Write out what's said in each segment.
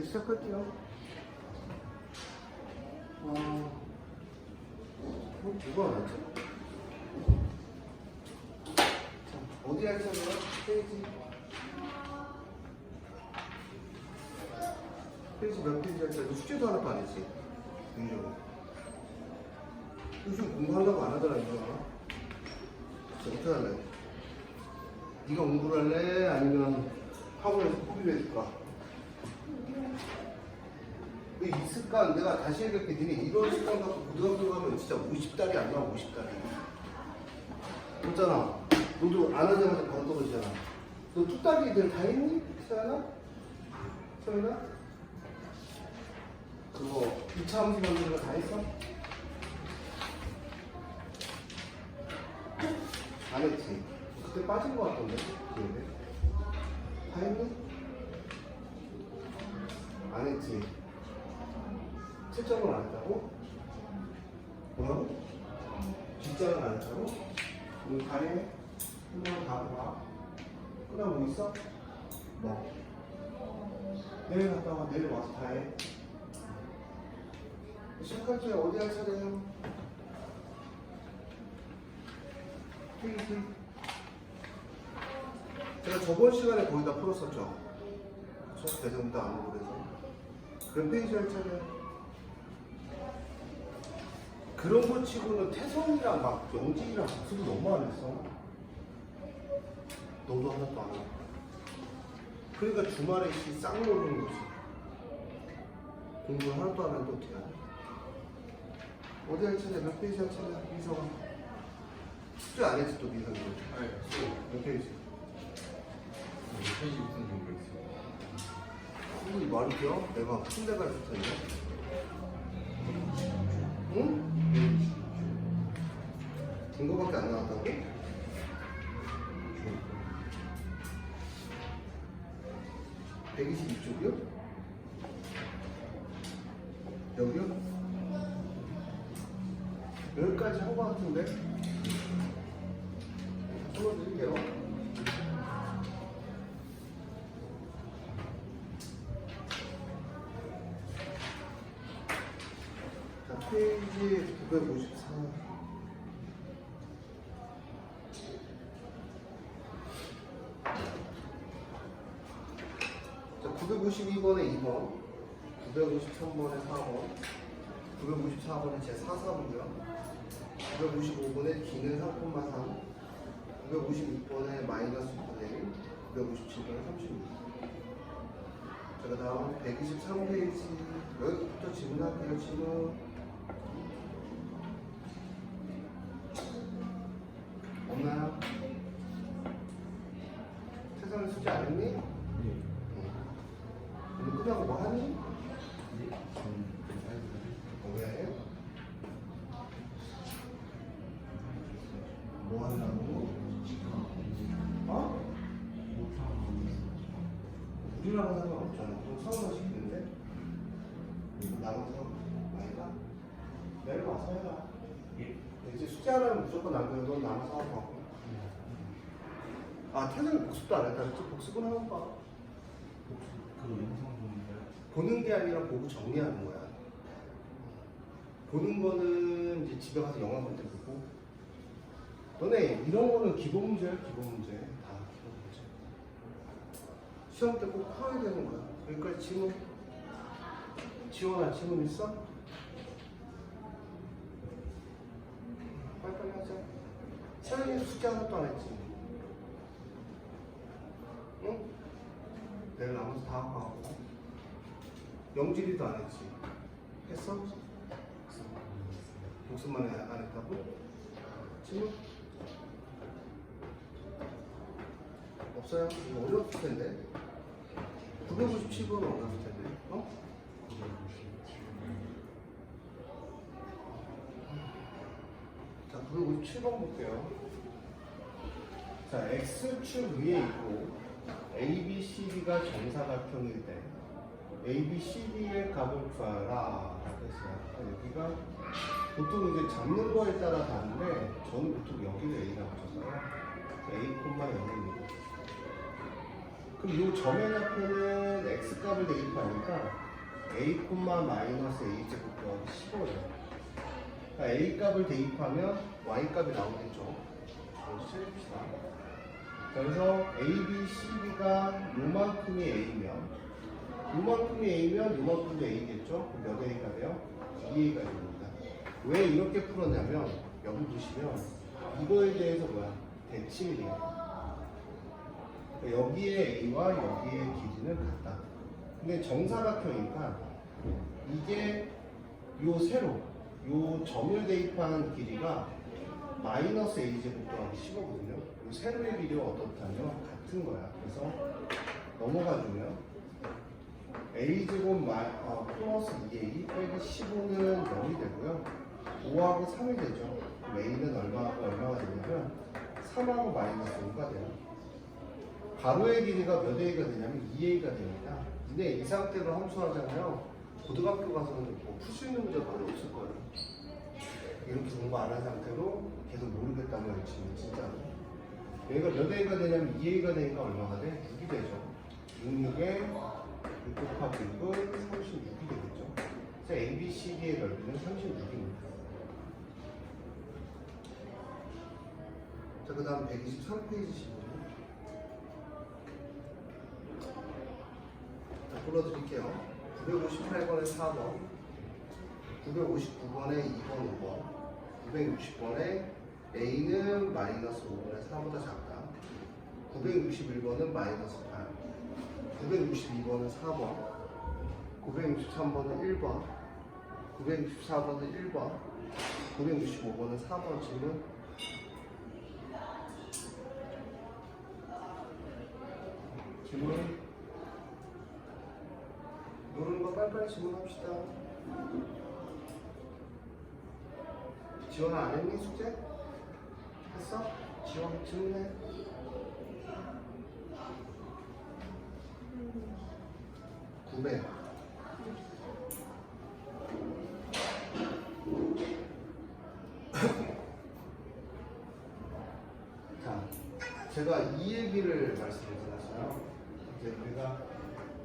시작할게요. 누가 안 하지? 자, 어디 할 차례야? 페이지 몇 페이지 할 차례? 너 숙제도 하나도 안 했지? 윤정아. 요즘 공부하려고 안 하더라, 윤정아. 자, 어떻게 할래? 네가 공부를 할래? 아니면 학원에서 코피를 해줄까? 왜 있을까? 내가 다시 얘기할게. 니네 이런 습관 갖고 고등학교 가면 진짜 50달이 안 나와. 50달이 그렇잖아. 너도 안 하자마자 바로 떨어지잖아. 너 뚝딱이들 다 했니? 서연아? 서연아? 그거 2차 함수 만드는 거 다 했어? 안 했지? 그때 빠진 거 같던데? 기억에? 다 했니? 안 했지? 채점을 안 했다고? 뭐라고? 뒷장을 안 했다고? 오늘 가해? 한번 가봐. 그다음 뭐 있어? 뭐? 내일 갔다 와. 내일 와서 다 해. 시작할게. 어디 할 차례요? 제가 저번 시간에 거의 다 풀었었죠? 그쵸? 대전도 안 오고 그래서. 몇 페이지 할 차례요? 그런 거 치고는 태성이랑 막 영진이랑 박수도 너무 안 했어. 너도 하나도 안 하고. 그러니까 주말에 싹 모르는 거지. 공부 하나도 안 하는데 어떻게 하냐? 어디 할 차례? 몇 페이지 할 차례? 미서가. 숙제 안 했지 또 미서가. 몇 페이지? 몇 페이지 무슨 정도 있어요? 이 말이 돼요? 내가 큰 데가 있을 텐데. 응? 이거밖에 안 나왔다고? 122쪽이요? 여기요? 여기까지 한 거 같은데? 풀어드릴게요. 자, 페이지 954. 자, 952번에 2번, 953번에 4번, 954번에 제4사분이요. 955번에 D는 3,3, 956번에 마이너스 9분의 1, 957번에 36. 자, 그 다음 123페이지, 여기부터 질문할게요, 질문. 없나요? 세상에 숙제 안 했니? 오늘 끝나고 뭐 하니? 왜? 뭐 한다고? 어? 우리랑은 상관없잖아. 좀 서울만 시키는데? 나는 서울 아니다? 내려와서 해라. 이제 숙제 하나는 무조건 남겨요. 넌 남아서 하고. 아, 태생이 복습도 안 했다. 그치? 복습은 하는 거야. 그 영상 보는 거요? 보는 게 아니라 보고 정리하는 거야. 보는 거는 이제 집에 가서 영화 볼 때 보고. 너네 이런 거는 기본 문제야, 기본 문제. 다 기본 문제. 시험 때 꼭 풀어야 되는 거야. 여기까지 질문. 지원아, 질문 있어? 빨리빨리 하자. 세연이 숙제 하나도 안 했지. 응? 내일 나머지 다 하고. 영질이도 안 했지. 했어? 복습만 안 했다고? 질문? 없어요? 이거 어려웠을 텐데. 957번은 어려웠을 텐데. 어? 자, 957번 볼게요. 자, X축 위에 있고 ABCD가 정사각형일 때 ABCD의 값을 구하라. 그래서 여기가 보통 이제 잡는 거에 따라 다른데 저는 보통 여기를 A라고 쳤어요. A, 0입니다. 그럼 이 점의 좌표는 x값을 대입하니까 a, 마이너스 a 제곱 더하기 15예요. 그러니까 a 값을 대입하면 y 값이 나오겠죠. 먼저 찾읍시다. 그래서 a, b, c, b가 요만큼이 a면 요만큼도 a겠죠. 그럼 몇 a가 돼요? 2a가 됩니다. 왜 이렇게 풀었냐면 여기 보시면 이거에 대해서 대칭이에요. 여기에 a와 여기의 길이는 같다. 근데 정사각형이니까 이게 요 세로 요 점을 대입한 길이가 마이너스 a 제곱 더하기 15거든요. 요 세로의 길이가 어떻다면 같은 거야. 그래서 넘어가주면 a 제곱 플러스 2a 빼기 15는 0이 되고요. 5하고 3이 되죠. 그럼 a는 얼마하고 얼마가 되냐면 3하고 마이너스 5가 돼요. 가로의 길이가 몇 a가 되냐면 2a가 됩니다. 근데 이 상태로 함수하잖아요. 고등학교 가서는 풀 수 있는 문제가 별로 없을 거예요. 이렇게 공부 안 한 상태로 계속 모르겠다고 외치면 진짜로. 얘가 몇 a가 되냐면 2a가 되니까 얼마가 돼? 6이 되죠. 66에 6 곱하기 6은 36이 되겠죠. 그래서 a, b, c, d의 넓이는 36입니다. 자, 그 다음 123페이지 시고요. 불러드릴게요. 958번에 4번, 959번에 2번, 5번, 960번에 a는 마이너스 5분의 4보다 작다. 961번은 마이너스 8, 962번은 4번, 963번은 1번, 964번은 1번, 965번은 4번 질문. 질문. 모르는 거 빨리빨리 질문합시다. 지원아 안 했니 숙제? 했어? 지원 질문해. 구매. 자, 제가 이 얘기를 말씀드렸어요. 이제 우리가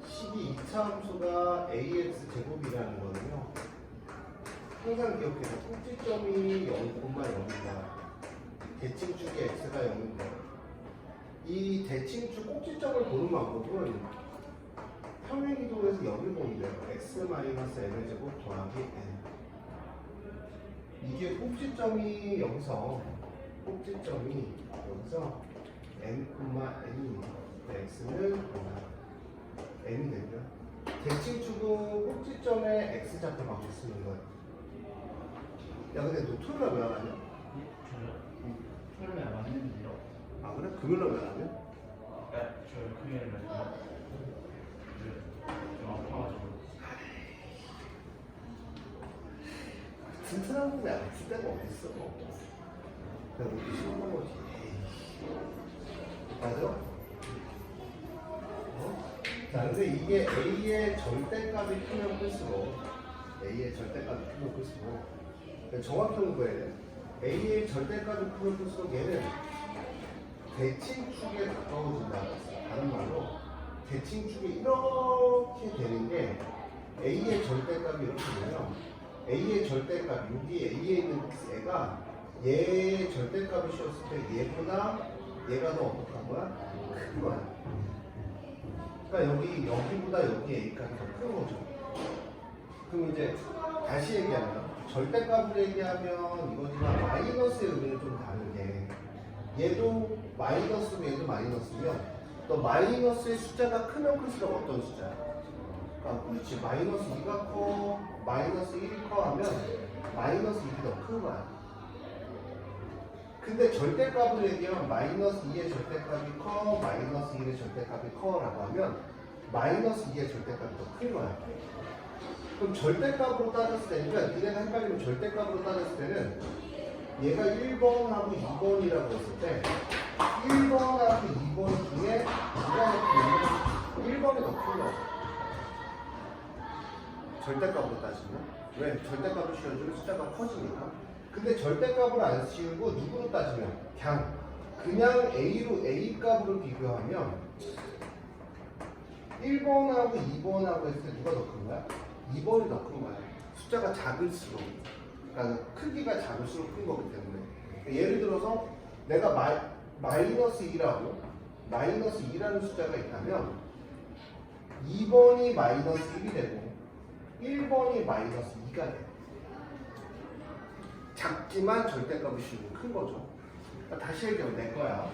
식이 2차 함수가 ax 제곱이라는 거는요. 항상 기억해요. 꼭지점이 0,0이다. 대칭축의 x가 0인 거예요. 이 대칭축 꼭지점을 보는 방법은 평행이동에서 여기 보면 돼요. x-n의 제곱 더하기 n. 이게 꼭지점이 여기서 n,n입니다. x는 n이 되고요. 대칭축은 꼭지점에 x좌표 갖고 쓰는 거예요. 야, 근데 너 토요일날 왜 안 하냐? 토요일에 안 했는데요. 아, 그래? 금요일날 왜 안 하냐? 저 금요일에 좀 아파가지고. 튼튼한 분이 안 쓸 데가 어딨어? 그냥 우리 시원한 거지. 맞아? 자, 근데 이게 a의 절대값이 크면 클수록 정확히 공부해야 돼. a의 절대값이 크면 클수록 얘는 대칭축에 가까워진다. 다른 말로 대칭축이 이렇게 되는 게 a의 절대값이 이렇게 되면 a의 절대값, 여기 a에 있는 애가 얘의 절대값이 씌웠을 때 얘보다 얘가 더 어떡한 거야? 큰 거야. 그러니까 여기보다 여기 a값이 더 큰 거죠. 그럼 이제 다시 얘기하면 절대값을 얘기하면 이거지만 마이너스의 의미는 좀 다른데 얘도 마이너스고 얘도 마이너스면 또 마이너스의 숫자가 크면 클수록 어떤 숫자야? 그러니까 그렇지. 마이너스 2가 커, 마이너스 1이 커 하면 마이너스 1이 더 큰 거야. 근데 절대값을 얘기하면 마이너스 2의 절대값이 커, 마이너스 1의 절대값이 커라고 하면 마이너스 2의 절대값이 더 큰 거야. 그럼 절대값으로 따졌을 때, 그러니까 니네가 헷갈리면 절대값으로 따졌을 때는 얘가 1번하고 2번이라고 했을 때 1번하고 2번 중에 누가 더 큰? 1번이 더 큰 거야. 절대값으로 따지면. 왜? 절대값을 씌워주면 숫자가 커지니까. 근데 절대값을 안 씌우고 누구로 따지면 그냥 A로 A 값으로 비교하면 1번하고 2번하고 했을 때 누가 더 큰 거야? 2번이 더 큰 거야. 숫자가 작을수록, 그러니까 크기가 작을수록 큰 거기 때문에. 예를 들어서 내가 마이너스 2라는 숫자가 있다면 2번이 마이너스 1이 되고 1번이 마이너스 2가 돼. 작지만 절대값이 쉬고 큰 거죠. 다시 얘기하면 내 거야.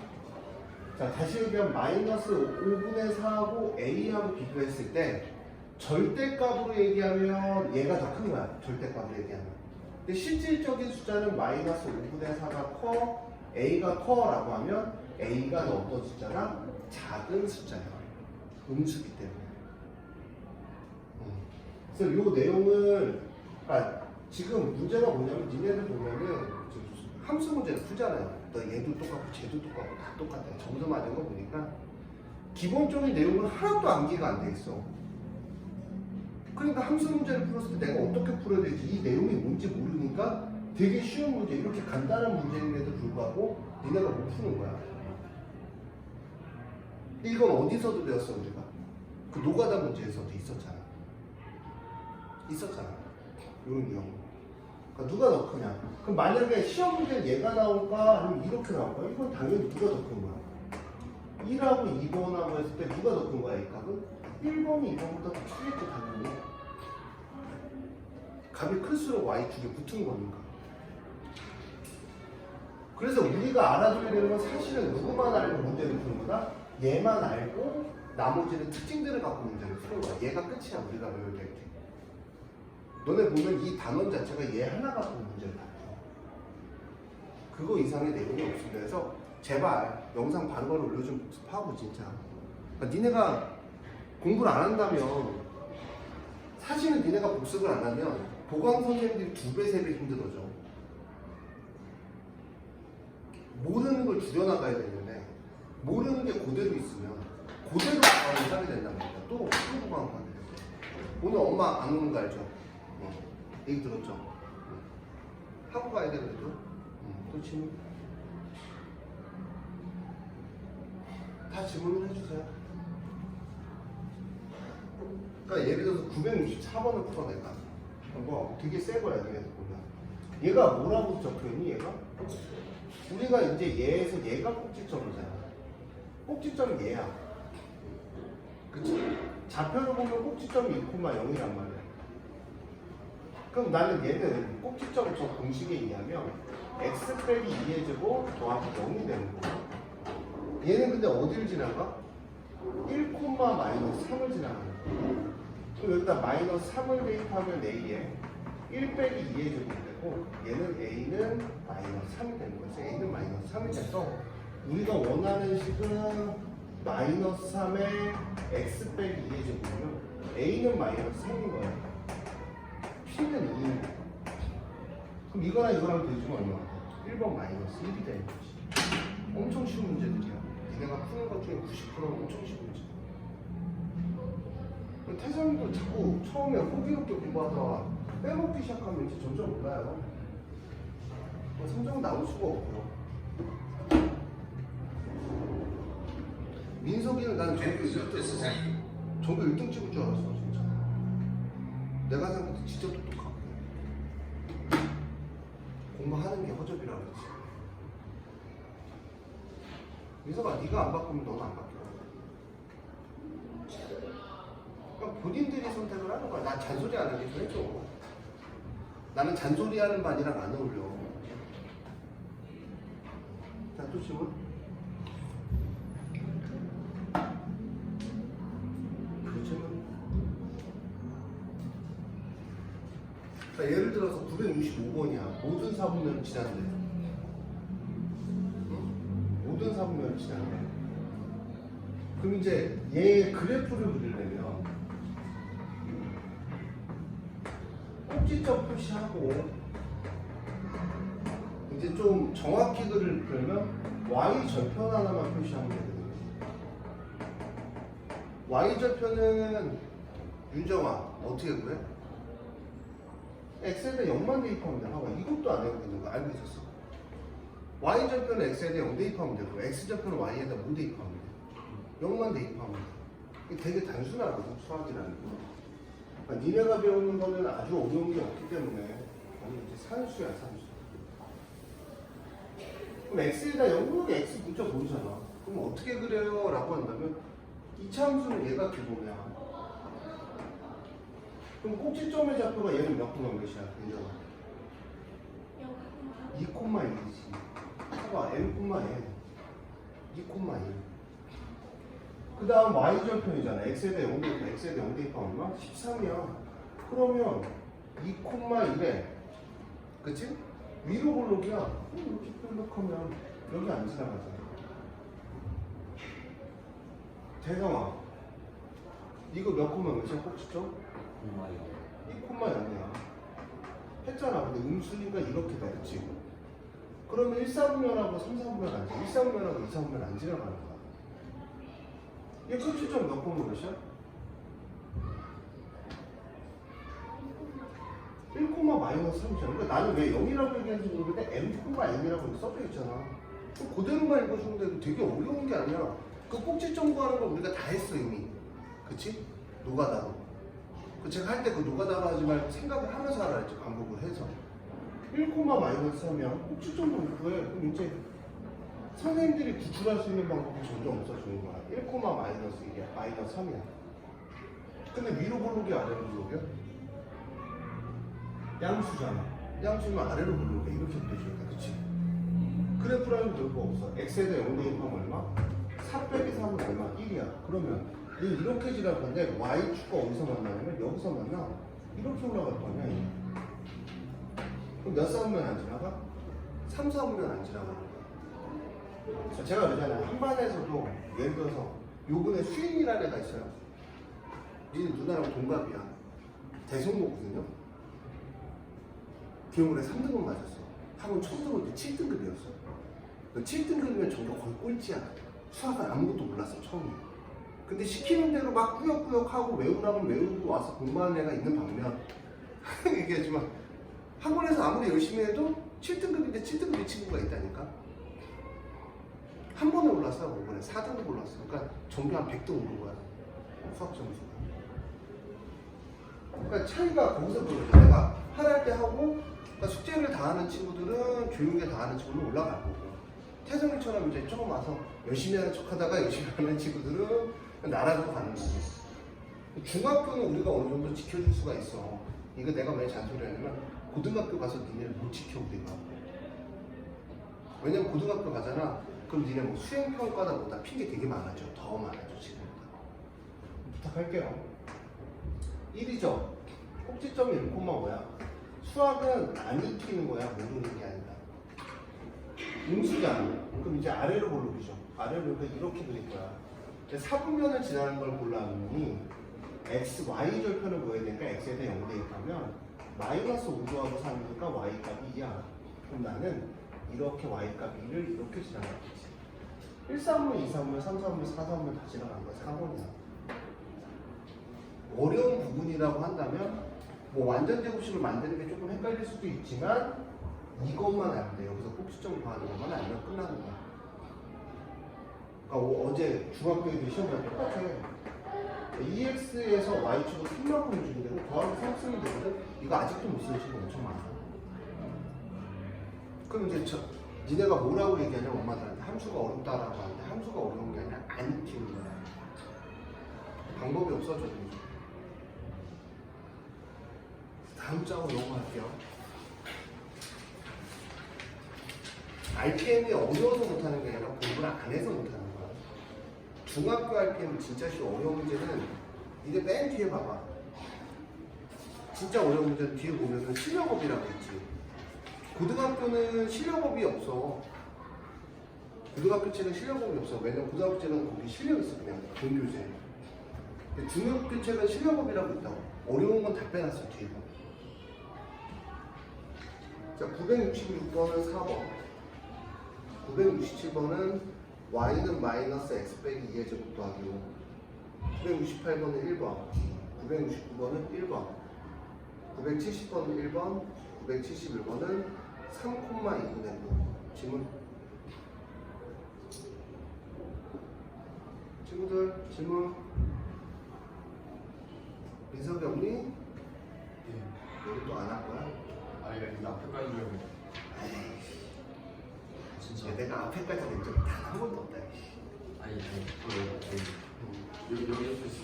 자, 다시 얘기하면 마이너스 5분의 4하고 A하고 비교했을 때 절대값으로 얘기하면 얘가 더 큰 거야. 절대값으로 얘기하면. 근데 실질적인 숫자는 마이너스 5분의 4가 커, A가 커라고 하면 A가 더 어떤 숫자나? 작은 숫자야. 음수기 때문에. 그래서 이 내용을, 그러니까 지금 문제가 뭐냐면 니네들 보면은 함수 문제를 풀잖아요. 너 얘도 똑같고 쟤도 똑같고 다 똑같아. 점수 맞은 거 보니까 기본적인 내용은 하나도 암기가 안 돼 있어. 그러니까 함수 문제를 풀었을 때 내가 어떻게 풀어야 되지? 이 내용이 뭔지 모르니까 되게 쉬운 문제, 이렇게 간단한 문제임에도 불구하고 니네가 못 푸는 거야. 이건 어디서도 배웠어 우리가? 그 노가다 문제에서도 있었잖아. 이런 경우. 그러니까 누가 더 크냐? 그럼 만약에 시험 문제는 얘가 나올까? 아니면 이렇게 나올까? 이건 당연히 누가 더 큰 거야? 1하고 2번하고 했을 때 누가 더 큰 거야? 이 값은? 1번이 2번보다 더 크겠지 당연히. 값이 클수록 y축에 붙은 거니까. 그래서 우리가 알아둬야 되는 건 사실은 누구만 알고 문제를 푸는 거다? 얘만 알고 나머지는 특징들을 갖고 문제를 푸는 거야. 얘가 끝이야 우리가 배울 때. 너네 보면 이 단원 자체가 얘 하나 갖고 문제를 다 풀어. 그거 이상의 내용이 없습니다. 그래서 제발 영상 바로바로 올려주면 복습하고 진짜. 그러니까 니네가 공부를 안 한다면 사실은 니네가 복습을 안 하면 보강 선생님들이 2배, 3배 힘들어져. 모르는 걸 줄여나가야 되는데 모르는 게 그대로 있으면 그대로 보강을 하게 된단 말이야. 또 보강을 하게 돼. 오늘 엄마 안 오는 거 알죠? 얘기 들었죠? 하고 가야 돼 그래도. 또 질문? 다 질문을 해주세요. 그러니까 예를 들어서 964번을 풀어내가. 뭐 되게 세 거야 얘네들 보면. 얘가 뭐라고 적혀있니 얘가? 우리가 이제 얘에서 얘가 꼭지점이잖아. 꼭지점이 얘야. 그치? 좌표를 보면 꼭지점이 2,0이란 말이야. 그럼 나는 얘는 꼭지점을 저 공식에 의하면 x 빼기 2의 제곱 더하기 0이 되는 거야. 얘는 근데 어디를 지나가? 1, 마이너스 3을 지나가는 거야. 그럼 여기다 마이너스 3을 대입하면 a에 1 빼기 2의 제곱이 되고 얘는 a는 마이너스 3이 되는 거야. 그래서 a는 마이너스 3이 돼서 우리가 원하는 식은 마이너스 3에 x 빼기 2의 제곱이면 a는 마이너스 3인 거야. P는 2인 거야. 그럼 이거랑 이거랑 대주면 얼마나 돼? 1번 마이너스 1이 되는 거지. 엄청 쉬운 문제들이야. 니네가 푸는 것 중에 90%는 엄청 쉬운 문제. 태성이도 자꾸 처음에 호기롭게 공부하다가 빼먹기 시작하면 이제 점점 올라요. 성적은 나올 수가 없고요. 민석이는 나는 전교 1등 찍을 줄 알았어 진짜. 내가 생각할 때 진짜 똑똑하고 공부하는 게 허접이라고 했지. 민석아 네가 안 바꾸면 너는 안 바뀌어. 그러니까 본인들이 선택을 하는 거야. 나 잔소리 안 하게 좀 해줘. 나는 잔소리하는 반이랑 안 어울려. 자, 또 질문? 그 질문? 자, 예를 들어서 965번이야. 모든 사분면을 지난대. 응? 모든 사분면을 지난대. 그럼 이제 얘 그래프를 그리려면 꼭지점 표시하고 이제 좀 정확히 그리려면 y 절편 하나만 표시하면 되거든요. y 절편은 윤정아 어떻게 그래? x에다 0만 대입하면 돼. 봐봐 이것도 안 해도 되는 거 알고 있었어. y 절편은 x에다 0 대입하면 되고 x 절편은 y에다 뭐 대입하면 돼? 0만 대입하면 돼. 이게 되게 단순하거든, 수학이라는 거. 그러니까 니네가 배우는 거는 아주 어려운 게 없기 때문에 거의 이제 산수야, 산수. 그럼 x에다 0, x 문자 보이잖아. 그럼 어떻게 그래요? 라고 한다면 이차 함수는 얘가 기본이야. 그럼 꼭지점의 좌표가 얘는 몇 콤마 몇이야? 괜찮아. 2,1이지. 봐봐, n,n. 2,1. 그 다음 y절편이잖아. x에다 0대입하, x에다 0대입하 얼마? 13이야. 그러면 2,1에 그치? 위로 볼록이야. 이렇게 볼록하면 여기 안 지나가잖아. 대성아, 이거 몇 콤마 몇이야? 꼭지점? 2,0이야. 했잖아. 근데 음수니까 이렇게 돼, 그치? 그러면 1, 4분면하고 3, 4분면 안 지나. 1, 4분면하고 2, 4분면 안 지나가는 거야. 얘 꼭지점 몇 콤마 몇이야? 1,-3이잖아. 그러니까 나는 왜 0이라고 얘기하는지 모르겠는데 m,n이라고 써져 있잖아. 그대로만 읽어주면 되고 되게 어려운 게 아니야. 그 꼭지점 구하는 거 우리가 다 했어 이미. 그치? 노가다로. 그 제가 할 때 그 노가다로 하지 말고 생각을 하면서 하라 했죠. 반복을 해서. 1,-3이면 꼭지점을 구해. 그럼 이제 선생님들이 구출할 수 있는 방법이 점점 없어지는 거야. 1,-1이야. 마이너스 3이야. 근데 위로 볼록이 아래로 볼록이야? 양수잖아. 양수면 아래로 볼록이 이렇게 되니까, 그치? 그래프라는 별거 없어. x에다 0대입하면 얼마? 4 빼기 3은 얼마? 1이야. 그러면 얘 이렇게 지날 건데 y축가 어디서 만나냐면 여기서 만나. 이렇게 올라갈 거 아니야. 얘. 그럼 몇 사분면 안 지나가? 3, 4분면 안 지나가는 거야. 제가 그러잖아요. 한 반에서도 예를 들어서 요번에 수인이라는 애가 있어요. 니네 누나랑 동갑이야. 대성고거든요. 기억을해 3등급 맞았어. 학원 처음 들어올 때 7등급이었어. 7등급이면 전교 거의 꼴찌야. 수학은 아무것도 몰랐어, 처음에. 근데 시키는 대로 막 꾸역꾸역 하고 외우라면 외우고 와서 공부하는 애가 있는 반면 얘기하지만 학원에서 아무리 열심히 해도 7등급인데 7등급의 친구가 있다니까. 한 번에 올랐어, 이번에 4등급 올랐어. 그러니까 전교 한 100등 오른 거야. 수학 점수가. 그러니까 차이가 거기서 보여줘. 내가 하랄 때 하고 그러니까 숙제를 다 하는 친구들은 교육에 다 하는 친구는 올라갈 거고 태성이처럼 이제 조금 와서 열심히 하는 척 하다가 열심히 하는 친구들은 나락으로 가는 거고 중학교는 우리가 어느 정도 지켜줄 수가 있어. 이거 내가 왜 잔소리 하냐면 고등학교 가서 니네를 못 지켜 우리가. 왜냐면 고등학교 가잖아. 그럼 니네 뭐 수행평가다 뭐다 핑계 되게 많아져. 더 많아져 지금보다. 부탁할게요. 1이죠. 꼭지점이 1, 뭐야? 수학은 안 익히는 거야, 모르는 게 아니라. 음수잖아. 그럼 이제 아래로 볼록이죠. 아래로 이렇게 그릴 거야. 4분면을 지나는 걸 골라보니 x, y 절편을 보여야 되니까 x에 대해 0 대입하면 마이너스 5 더하고 3이니까 y 값이 2야. 그럼 나는 이렇게 y 값 2를 이렇게 지나가겠지. 1, 3분, 2, 3분, 3, 3분, 4, 3분 다 지나가는 거야. 4번이야. 어려운 부분이라고 한다면 뭐 완전 제곱식을 만드는 게 조금 헷갈릴 수도 있지만 이것만 알면 돼. 여기서 꼭지점 구하는 것만 알면 끝나는 거야. 그러니까 어제 중학교 애들 시험할 때 똑같아. EX에서 Y축을 풀만큼 주는데 그럼 더하기 3 쓰면 되거든? 이거 아직도 못 쓰는 친구 엄청 많아. 그럼 이제 니네가 뭐라고 얘기하냐 엄마들한테 함수가 어렵다라고 하는데 함수가 어려운 게 아니라 안 익히는 거야. 방법이 없어져. 다음 장으로 넘어갈게요. RPM이 어려워서 못하는 게 아니라 공부를 안 해서 못하는 거야. 중학교 RPM 진짜 어려운 문제는 이제 맨 뒤에 봐봐. 진짜 어려운 문제는 뒤에 보면은 실력업이라고 있지. 고등학교는 실력업이 없어. 고등학교 책은 실력업이 없어. 왜냐면 고등학교 책은 거기 실력 있어 그냥 본교재. 중학교 책은 실력업이라고 있다고. 어려운 건 다 빼놨어 뒤에. 자, 966번은 4번. 967번은 y는 마이너스 x 빼기 2의 제곱 더하기로. 968번은 1번. 969번은 1번. 970번은 1번. 971번은 3,2분의 9. 질문. 친구들, 질문. 민석이 없니? 예. 여기 또 안 할 거야? 아이가 이 앞에까지 오려고. 진짜 내가 앞에까지 낸 적이 단 한 번도 없다. 아니 여기 옆에 있어.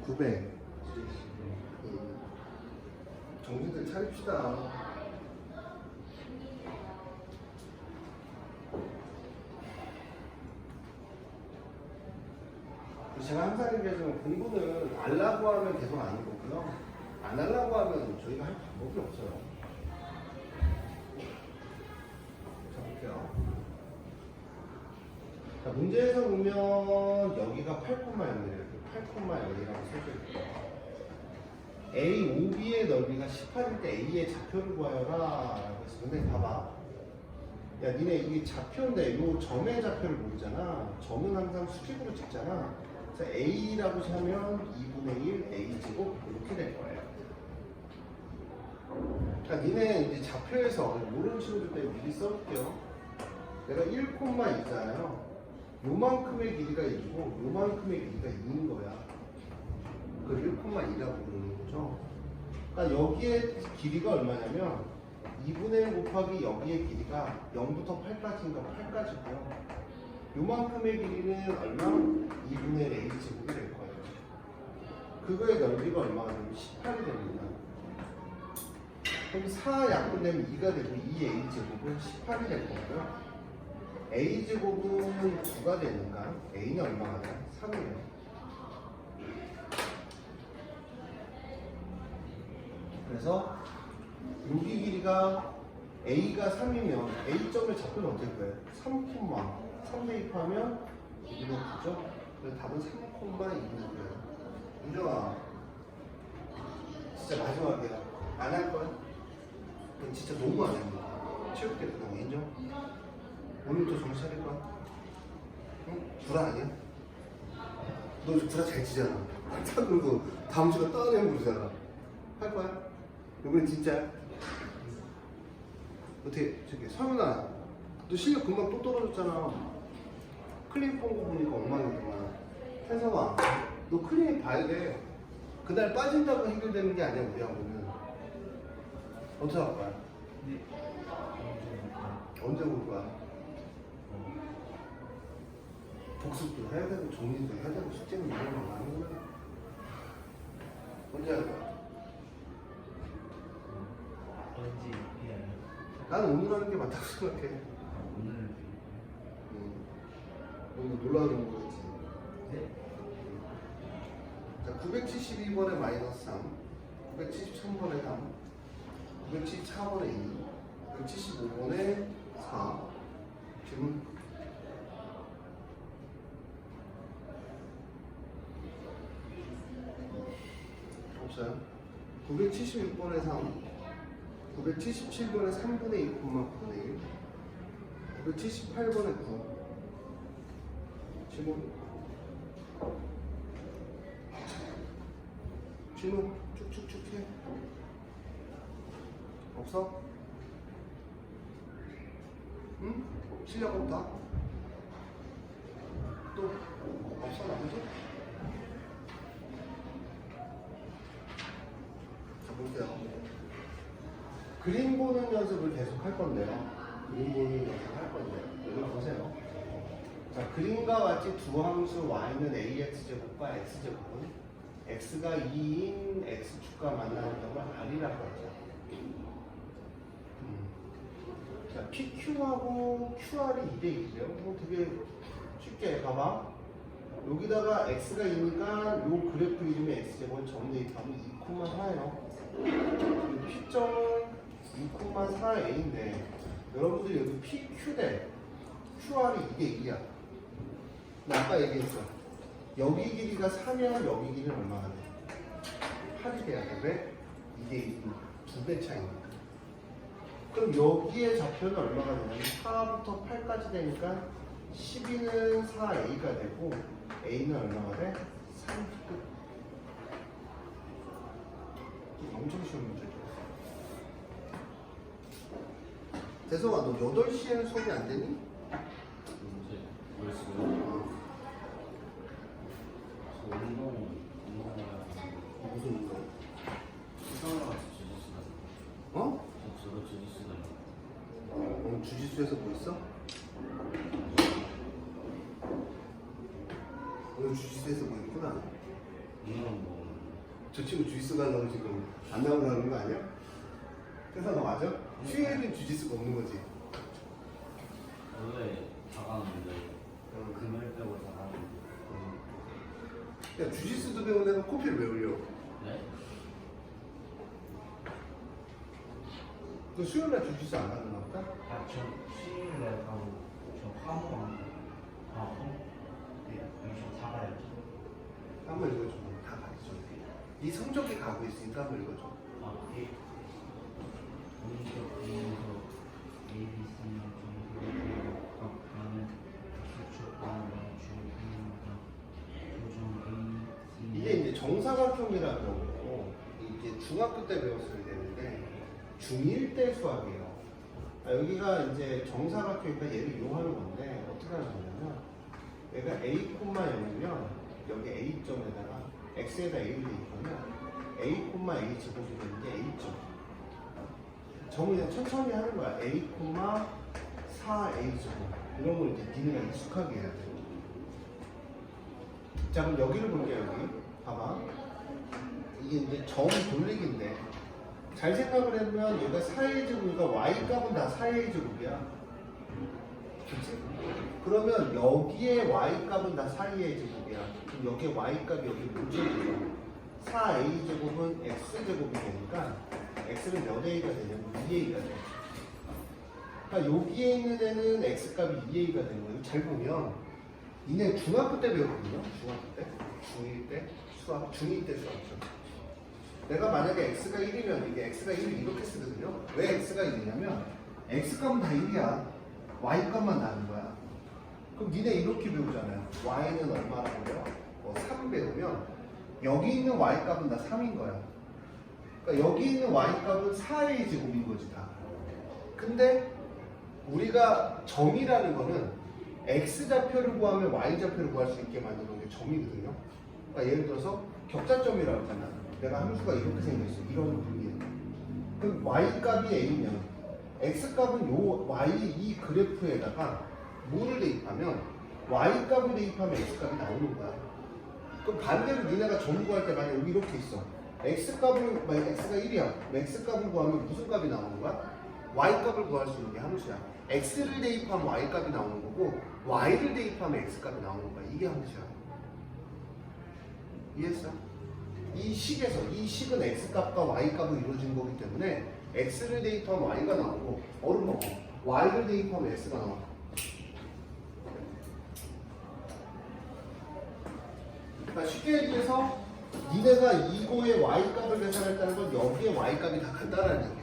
900. 정신들 차립시다. 제가 항상 얘기하지만 공부는 알라고 하면 계속 아는 거고요. 안 하려고 하면 저희가 할 방법이 없어요. 자, 볼게요. 자, 문제에서 보면 여기가 8,0이에요. 8,0이라고 써져 있고요. A, OB의 넓이가 18일 때 A의 좌표를 구하여라 라고 했어. 근데 봐봐. 야, 니네 이게 좌표인데 이 점의 좌표를 모르잖아. 점은 항상 수직으로 찍잖아. 그래서 A라고 하면 2분의 1 A제곱 이렇게 될 거예요. 그러니까 니네 이제 좌표에서 모르는 친구들 때문에 미리 써볼게요. 내가 1,2잖아요. 요만큼의 길이가 1이고 요만큼의 길이가 2인 거야. 그걸 1,2라고 부르는 거죠. 그러니까 여기에 길이가 얼마냐면 2분의 1 곱하기 여기의 길이가 0부터 8까지인가 8까지고요. 요만큼의 길이는 얼마? 2분의 1 A제곱이 될 거예요. 그거의 넓이가 얼마가 되면 18이 됩니다. 그럼 4 약분되면 2가 되고 2A제곱은 18이 될 거고요. A제곱은 9가 되니까 A는 얼마가 돼? 3이에요. 그래서 여기 길이가 A가 3이면 A점의 좌표는 어떻게 돼요? 3, 대입하면 2분의 9죠? 그래서 답은 3,2는 거예요. 윤정아, 진짜 마지막이야. 안 할 거야? 그건 진짜 너무 안 합니다. 체육대 그냥 인정? 오늘도 정신 차릴 거야? 응? 불화 아니야? 너 불화 잘 치잖아. 딱 그러고 다음 주가 떠내면 부르잖아. 할 거야? 이번엔 진짜야? 어떻게, 저기, 서윤아, 너 실력 금방 또 떨어졌잖아. 클리닉 본 거 보니까 엉망이더만. 현성아, 너 클리닉 봐야 돼. 그날 빠진다고 해결되는 게 아니야, 우리하고는. 어떻게 할 거야? 네. 언제 올 거야? 복습도 해야 되고, 정리도 해야 되고, 숙제는 이런 거 많이 거야. 언제 할 거야? 언제 해야 해요? 나는 오늘 하는 게 맞다고 생각해. 오늘 오늘 놀러 가는 거겠지. 네? 자, 972번에 마이너스 3, 973번에 3, 974번에 2, 175번에 4. 질문? 없어요? 976번에 3, 977번에 3분의 2, 9분의 1, 978번에 9. 질문? 질문 쭉쭉쭉 해. 없어? 응? 실력 없다? 또 없어 나머지? 자 볼게요. 그림 보는 연습을 계속 할 건데요. 그림 보는 연습 할 건데요. 여기 보세요. 자, 그림과 같이 두 함수 y는 ax제곱과 x제곱은 x가 2인 x축과 만나는 점을 r이라고 하죠. 자, pq하고 qr이 2대1이래요. 뭐 되게 쉽게 봐봐. 여기다가 x가 2니까 요 그래프 이름이 x제곱은 점 대입하면 2,4예요. p점은 2,4a인데 여러분들이 여기 pq 대 qr이 2대1이야. 나 아까 얘기했어. 여기 길이가 3이면 여기 길이는 얼마나 돼? 8이 돼야 돼. 왜? 이게 2배 차이니까. 그럼 여기에 좌표는 얼마가 되냐면 4부터 8까지 되니까 12는 4a가 되고 a는 얼마가 돼? 3끝. 엄청 쉬운 문제죠. 대성아, 너 8시에는 수업이 안 되니? 뭐였어요? 저 운동을 주짓수에서 뭐 있어? 오늘 주짓수에서 뭐 있구나. 이건 뭐 저 친구 주짓수 가려고 지금 안 나오는 거 아니야? 회사 너 맞아? 휴일은 주짓수가 없는 거지. 원래 다 가는데 금요일 빼고 다 가는데. 야 주짓수도 배운 애가 코피를 왜 올려? 네? 너 수요일날 주짓수 안 가는 거다? 아저 수요일에 가고 저 화목 화목 네 여기서 다 가야죠. 한번 읽어줘. 다 가르쳐. 이 성적이 가고 있으니까 한번 읽어줘. 아 예. 오른쪽 뒤에서 A, B, C 정도 각각하는 수축과 조정 A, C 이게 이제 정사각형이라는 거고 이제 중학교 때 배웠어야 되는데 중1 때 수학이에요. 여기가 이제 정사각형이니까 얘를 이용하는 건데 어떻게 하는 거냐면 얘가 A, 0이면 여기 A점에다가 X에다 A를 대입하면 A, A 제곱이 되는 게 A점. 정을 그냥 천천히 하는 거야. A, 4A 제곱. 이런 걸 이제 니네가 익숙하게 해야 돼. 자, 그럼 여기를 볼게요, 여기. 봐봐. 이게 이제 점 돌리기인데, 잘 생각을 해보면 여기가 4A 제곱이니까 Y 값은 다 4A 제곱이야. 그치? 그러면 여기에 Y 값은 다 4A 제곱이야. 그럼 여기에 Y 값이 여기 문제죠. 4A 제곱은 X 제곱이 되니까, X는 몇 A가 되냐면 2A가 돼. 그러니까 여기에 있는 애는 X 값이 2A가 되는 거예요. 잘 보면, 이네 중학교 때 배웠거든요. 중학교 때. 중1 때 수학, 중2 때 수학이죠. 내가 만약에 X가 1이면 이게 X가 1을 이렇게 쓰거든요. 왜 X가 1이냐면 X 값은 다 1이야. Y 값만 나는 거야. 그럼 니네 이렇게 배우잖아요. Y는 얼마라고 그래요? 3 배우면 여기 있는 Y 값은 다 3인 거야. 그러니까 여기 있는 Y 값은 4A 제곱인 거지 다. 근데 우리가 점이라는 거는 X 좌표를 구하면 Y 좌표를 구할 수 있게 만드는 게 점이거든요. 그러니까 예를 들어서 격자점이라고 했잖아. 내가 함수가 이렇게 생겼어. 이런 분위기. 그럼 Y 값이 A면 X 값은 요 Y 이 그래프에다가 뭐를 대입하면 Y 값을 대입하면 X 값이 나오는 거야. 그럼 반대로 니네가 점 구할 때 만약 여기 이렇게 있어. X 값을 만약 X가 1이야. X 값을 구하면 무슨 값이 나오는 거야? Y 값을 구할 수 있는 게 함수야. X를 대입하면 Y 값이 나오는 거고 Y를 대입하면 X 값이 나오는 거야. 이게 함수야. 이해했어? 이 식에서 이 식은 X 값과 Y 값으로 이루어진 거기 때문에 X를 대입하면 Y가 나오고 얼음 먹고 Y를 대입하면 X가 나와. 그러니까 쉽게 얘기해서 니네가 이거의 Y 값을 계산했다는 건 여기에 Y 값이 다 간다는 얘기야.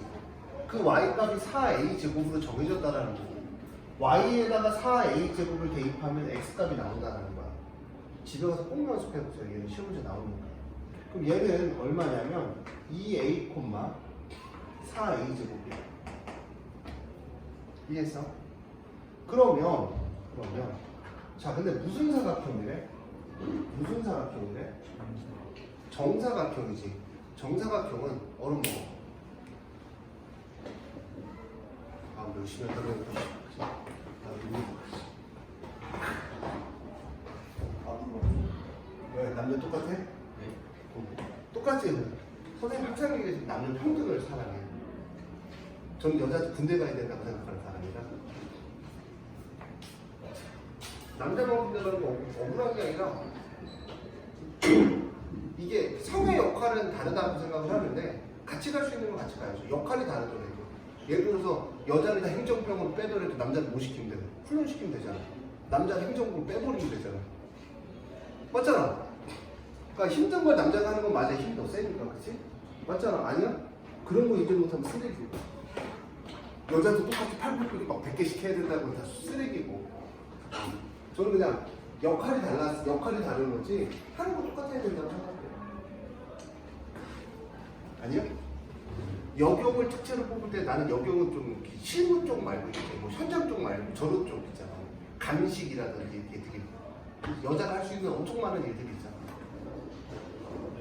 그 Y 값이 4A 제곱으로 정해졌다라는 거고 Y에다가 4A 제곱을 대입하면 X 값이 나온다는 거야. 집에 가서 꼭 연습해보세요. 얘는 시험 문제 나오니까. 그럼 얘는 얼마냐면 2A, 4A 제곱이야. 이해했어? 그러면 자 근데 무슨 사각형이래? 무슨 사각형이래? 정사각형이지. 정사각형은 얼음 먹어. 아, 열심히 하다가 왜? 남녀 똑같아? 네. 똑같지? 선생님 항상 얘기해 남녀 평등을 사랑해. 저는 여자 군대 가야 된다고 생각하는 사람이라. 남자만 군대 가는 거 억울한 게 아니라 이게 성의 역할은 다르다고 생각을 하는데 같이 갈 수 있는 건 같이 가야죠. 역할이 다르더라도. 예를 들어서 여자를 다 행정병으로 빼더라도 남자를 못 시키면 되고 훈련시키면 되잖아. 남자 행정병 빼버리면 되잖아. 맞잖아. 그러니까 힘든 걸 남자가 하는 건 맞아. 힘이 더 세니까. 그치? 맞잖아. 아니야? 그런 거 인정 못하면 쓰레기고. 여자도 똑같이 팔굽혀펴기 막 100개씩 해야 된다고 다 쓰레기고. 저는 그냥 역할이 다른 거지 하는 거 똑같아야 된다고 생각해요. 아니요? 역용을 특채로 뽑을 때 나는 역용은 좀 실무 쪽 말고 이렇게 뭐 현장 쪽 말고 저런 쪽 있잖아. 감식이라든지 이렇게 되게 여자가 할 수 있는 엄청 많은 일들이 있잖아.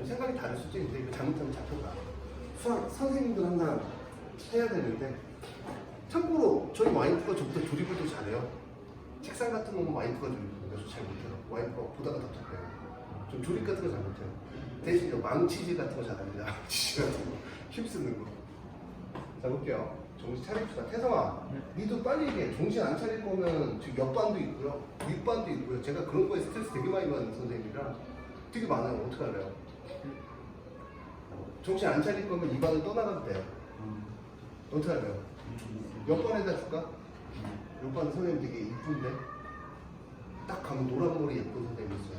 생각이 다를 수도 있는데 이거 잘못하면 잡혀가. 수학 선생님들 항상 해야 되는데 참고로 저희 와이프가 저보다 조립을 더 잘해요. 책상 같은 거 보면 와이프가 조립하는데 저 잘 못해요. 와이프가 보다가 답답해요. 좀 조립 같은 거 잘 못해요. 대신 저 망치질 같은 거 잘합니다. 망치질 같은 거 힘쓰는 거. 자 볼게요. 정신 차립시다. 태성아, 니도 빨리 얘기해. 정신 안 차릴 거면 지금 옆반도 있고요, 윗반도 있고요. 제가 그런 거에 스트레스 되게 많이 받는 선생님이라 되게 많아요. 어떡할래요? 정신 안 차릴 거면 이 반을 떠나가도 돼요. 어떡할래요? 옆반에다 줄까? 옆반 선생님 되게 이쁜데 딱 가면 노란 머리 예쁜 선생님 있어요.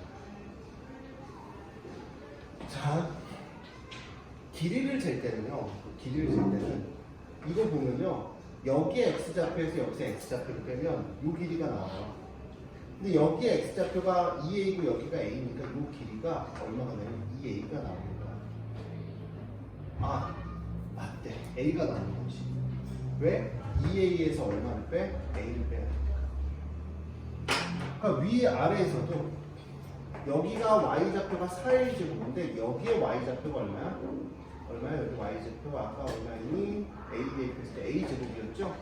자, 길이를 잴 때는요. 길이를 잴 때는 이거 보면요, 여기에 x좌표에서 여기서 x좌표를 빼면 이 길이가 나와요. 근데 여기에 x좌표가 2a고 여기가 a니까 이 길이가 얼마가 되면 2a가 나옵니다. 아, 맞대. a가 나오는 거지. 왜? 2a에서 얼마를 빼? a를 빼야 돼. 그러니까 위 아래에서도 여기가 y좌표가 4a 제곱인데 여기에 y좌표가 얼마야? 얼마야? 여기 y좌표가 아까 얼마니? a 했을 때 a 제곱이었죠?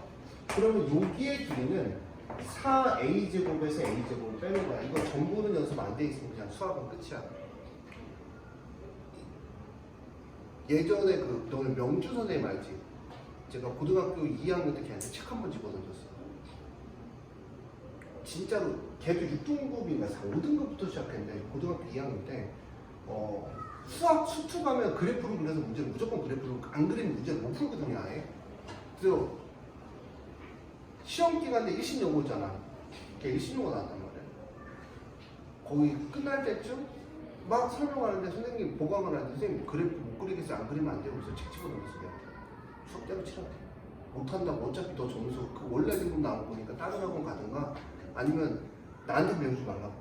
그러면 여기의 길이는 4a 제곱에서 a 제곱을 빼는 거야. 이거 전부는 연습 안 돼 있으면 그냥 수학은 끝이야. 예전에 그 너는 명주 선생님 알지? 제가 고등학교 2학년 때 걔한테 책 한 번 집어던졌어. 진짜로 걔도 6등급인가 5등급부터 시작했는데 고등학교 2학년 때 수학 수투 가면 그래프를 그려서 문제를 무조건 그래프를 안 그리면 문제를 못 풀거든요 아예. 그래서 시험 기간에 일신 연구였잖아. 걔 일신 연구 나왔단 말이야. 거의 끝날 때쯤 막 설명하는데 선생님 보강을 하는데 선생님 그래프 못 그리겠어요. 안 그리면 안 돼요. 그래서 책 집어넣었어. 수업 때려치라고. 못한다고 어차피 너 점수 그 원래 등급 나온 거니까 다른 학원 가든가 아니면 나한테 배우지 말라고.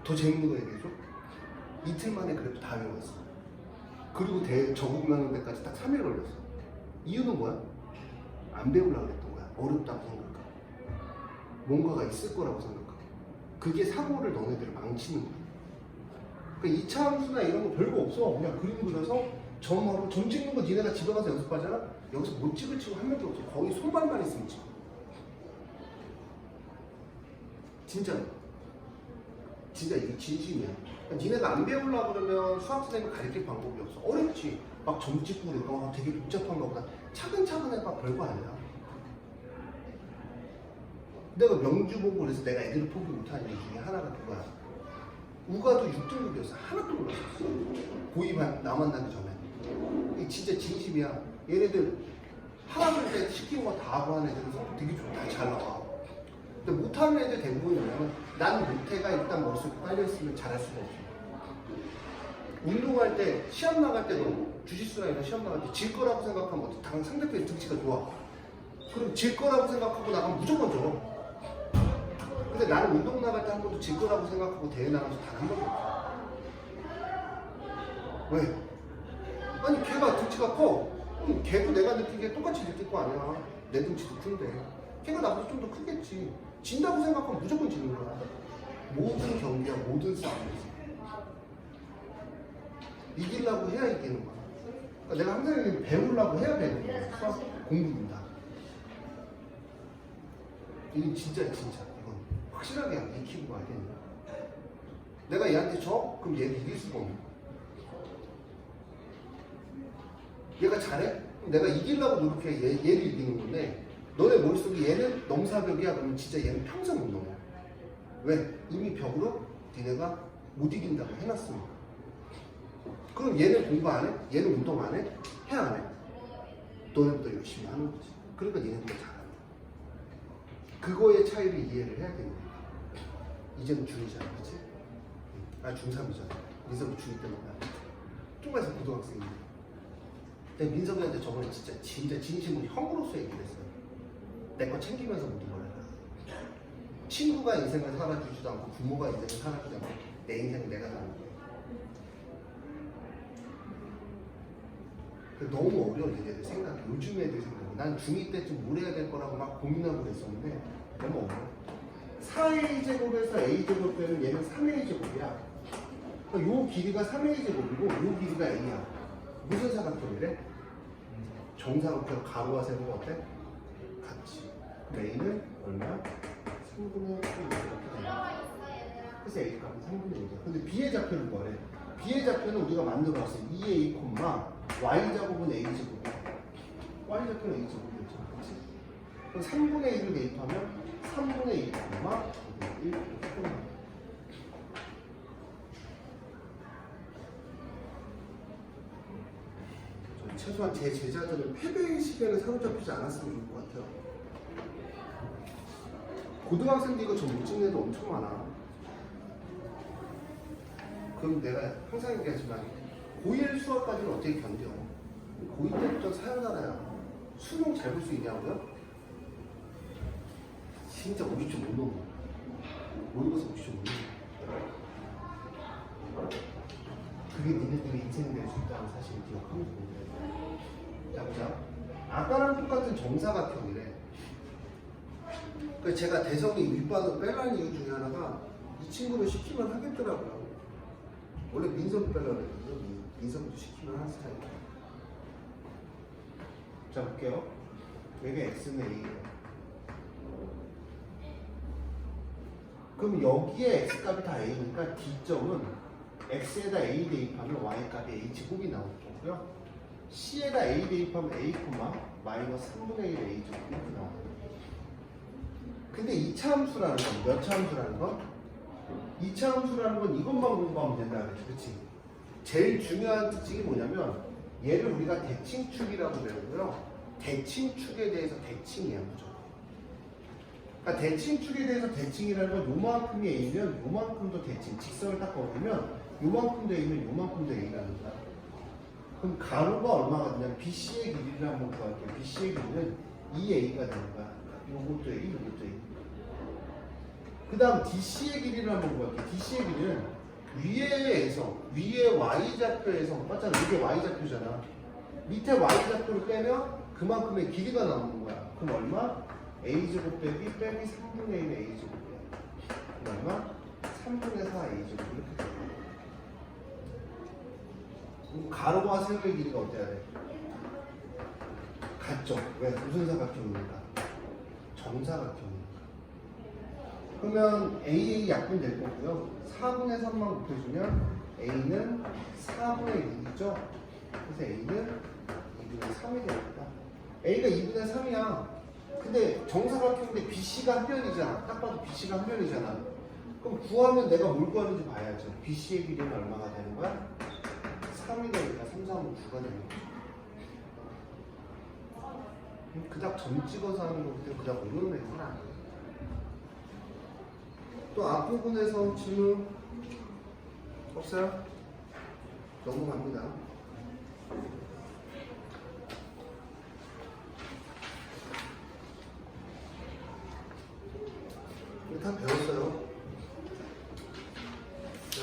더 재밌는 거 얘기해줘. 이틀 만에 그래프 다 외웠어. 그리고 적응하는 데까지 딱 3일 걸렸어. 이유는 뭐야? 안 배우려고 그랬던 거야. 어렵다고 생각하고 뭔가가 있을 거라고 생각하고 그게 사고를 너네들을 망치는 거야. 그러니까 2차 함수나 이런 거 별거 없어. 그냥 그림 그려서 점하고 점 찍는 거 니네가 집에 가서 연습하잖아? 여기서 못 찍을 친구 한 명도 없어. 거의 손발만 있으면 찍어. 진짜로. 진짜 이게 진심이야. 그러니까 니네가 안 배우려고 그러면 수학 선생님이 가르칠 방법이 없어. 어렵지. 막 점 찍고 그러니까 되게 복잡한 거보다 차근차근 해봐. 별거 아니야. 내가 명주 보고 그래서 내가 애들을 포기 못하는 이유 중에 하나가 그거야. 우가도 6등급이었어. 하나도 몰랐었어. 고2 나 만나기 전에. 이게 진짜 진심이야. 얘네들 하라는 때 시킨 거 다 하고 하는 애들은 성적 되게 좋다. 잘 나와. 근데 못하는 애들 대부분이 뭐냐면 난 못해가 일단 머릿속에 깔려있으면 잘할 수가 없어. 운동할 때 시험 나갈 때도 주짓수나 이런 시험 나갈 때 질 거라고 생각하면 어떻게 당연 상대편의 등치가 좋아. 그럼 질 거라고 생각하고 나가면 무조건 져. 근데 나는 운동 나갈 때 한 번도 질 거라고 생각하고 대회 나가서 단 한 번도 없어. 왜? 아니 걔가 등치가 커. 그럼 걔도 내가 느끼기에 똑같이 느낄 거 아니야. 내 등치도 큰데 걔가 나보다 좀 더 크겠지. 진다고 생각하면 무조건 지는 거야. 모든 경기야, 모든 싸움에서 이기려고 해야 이기는 거야. 그러니까 내가 항상 배우려고 해야 배우는 거야. 수학 공부입니다. 이건 진짜 이건 확실하게 익히고 가야 되는 거야. 내가 얘한테 져? 그럼 얘를 이길 수가 없는 거야. 얘가 잘해? 그럼 내가 이기려고 노력해. 얘를 이기는 건데 너네 머릿속에 얘는 넘사벽이야. 그러면 진짜 얘는 평생 못 넘어. 왜? 이미 벽으로 니네가 못 이긴다고 해놨으니까. 그럼 얘는 공부 안 해? 얘는 운동 안 해? 해 안 해? 너네보다 열심히 하는 거지. 그러니까 얘네보다 잘한다. 그거의 차이를 이해를 해야 되는 거야. 이제는 중2잖아, 그치? 아, 중3이잖아. 민석이 중2 때문에 조금만 고등학생인데. 근데 민석이한테 저번에 진짜 진심으로 형으로서 얘기를 했어요. 내 거 챙기면서 모든 걸 해라. 친구가 인생을 살아주지도 않고 부모가 인생을 살아주지 않고 내 인생을 내가 사는 거야. 너무 어려워 얘네들 생각이. 요즘 애들 생각이. 난 중2 때쯤 뭘 해야 될 거라고 막 고민하고 그랬었는데 너무 어려워. 4a 제곱에서 a 제곱 빼면 얘는 3a 제곱이야. 그러니까 요 길이가 3a 제곱이고 요 길이가 a야. 무슨 사각형이래? 정사각형 가로와 세로가 어때? 같이. A는 얼마야? 3분의 1 이렇게 되는 그래서 A 값은 3분의 1이야. 근데 B의 좌표는 뭐래? B의 좌표는 우리가 만들어놨어요. 2A, Y 제곱은 A 제곱이야. Y 좌표는 A 제곱이겠죠. 그렇지? 그럼 3분의 1을 대입하면 3분의 1, 1 이렇게 끝나. 최소한 제 제자들은 패배의 시간에 사로잡히지 않았으면 좋을 것 같아요. 고등학생들 이거 전 못 찍는 애도 엄청 많아. 그럼 내가 항상 얘기하지만 고1 수학까지는 어떻게 견뎌? 고2 때부터 사연하나야. 수능 잘 볼 수 있냐고요? 진짜 우리 좀 못 넘어. 모의고사 우리 좀 못 넘어. 그게 니네들의 인생이 될 수 있다는 사실을 기억하면 좋은데. 자, 보자. 아까랑 똑같은 정사각형이래. 그래서 제가 대성이 윗반을 빼라는 이유 중에 하나가 이 친구를 시키면 하겠더라고요. 원래 민석이 빼려고 했거든요. 민석도 시키면 하는 스타일이에요. 자, 볼게요. 여기 x는 a예요. 그럼 여기에 x값이 다 a니까 d점은 x에다 a 대입하면 y값이 a 제곱이 나올 거고요. c에다 a 대입하면 a, 마이너스 3분의 1 a 제곱 이렇게 나와요. 근데 2차 함수라는 건 몇 차 함수라는 건? 2차 함수라는 건 이것만 공부하면 된다 그랬지, 그치? 제일 중요한 특징이 뭐냐면 얘를 우리가 대칭축이라고 배우고요. 대칭축에 대해서 대칭이야, 무조건. 그러니까 대칭축에 대해서 대칭이라는 건 요만큼이 a면 요만큼도 대칭, 직선을 딱 그으면 요만큼도 a면 요만큼도 a라는 거야. 그럼 가로가 얼마가 되냐면 BC의 길이를 한번 구할게요. BC의 길이는 2a가 되는 거야. 요것도 a, 요것도 a. 그 다음 DC의 길이를 한번 구할게요. DC의 길이는 위에 y좌표에서 맞잖아. 이게 y좌표잖아. 밑에 y좌표를 빼면 그만큼의 길이가 나오는 거야. 그럼 얼마? a제곱 빼기 3분의 1의 a제곱이야. 그럼 얼마? 3분의 4 a제곱 이렇게 돼. 그럼 가로와 세로의 길이가 어때야 돼? 같죠? 왜? 무슨 사각형이니까? 정사각형이니까. 그러면 AA 약분 될 거고요. 4분의 3만 곱해주면 A는 4분의 6이죠. 그래서 A는 2분의 3이 됩니다. A가 2분의 3이야. 근데 정사각형인데 BC가 한 변이잖아. 딱 봐도 BC가 한 변이잖아. 그럼 구하면 내가 뭘 구하는지 봐야죠. BC의 길이는 얼마가 되는 거야? 3이 되니까 3, 4는 9가 되는 거야. 그닥 점 찍어서 하는 거기 그닥 어려운 애는 아니에요. 또 앞부분에서 질문 없어요? 넘어갑니다. 다 배웠어요.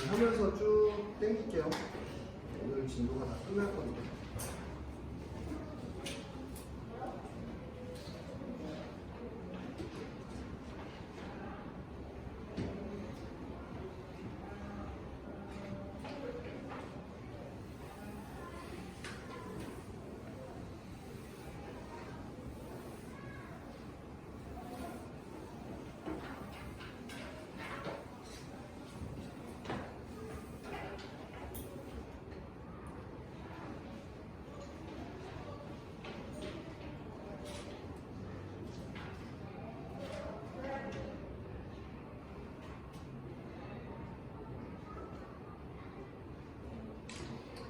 하면서 쭉 땡길게요. 오늘 진도가 다 끝날 겁니다.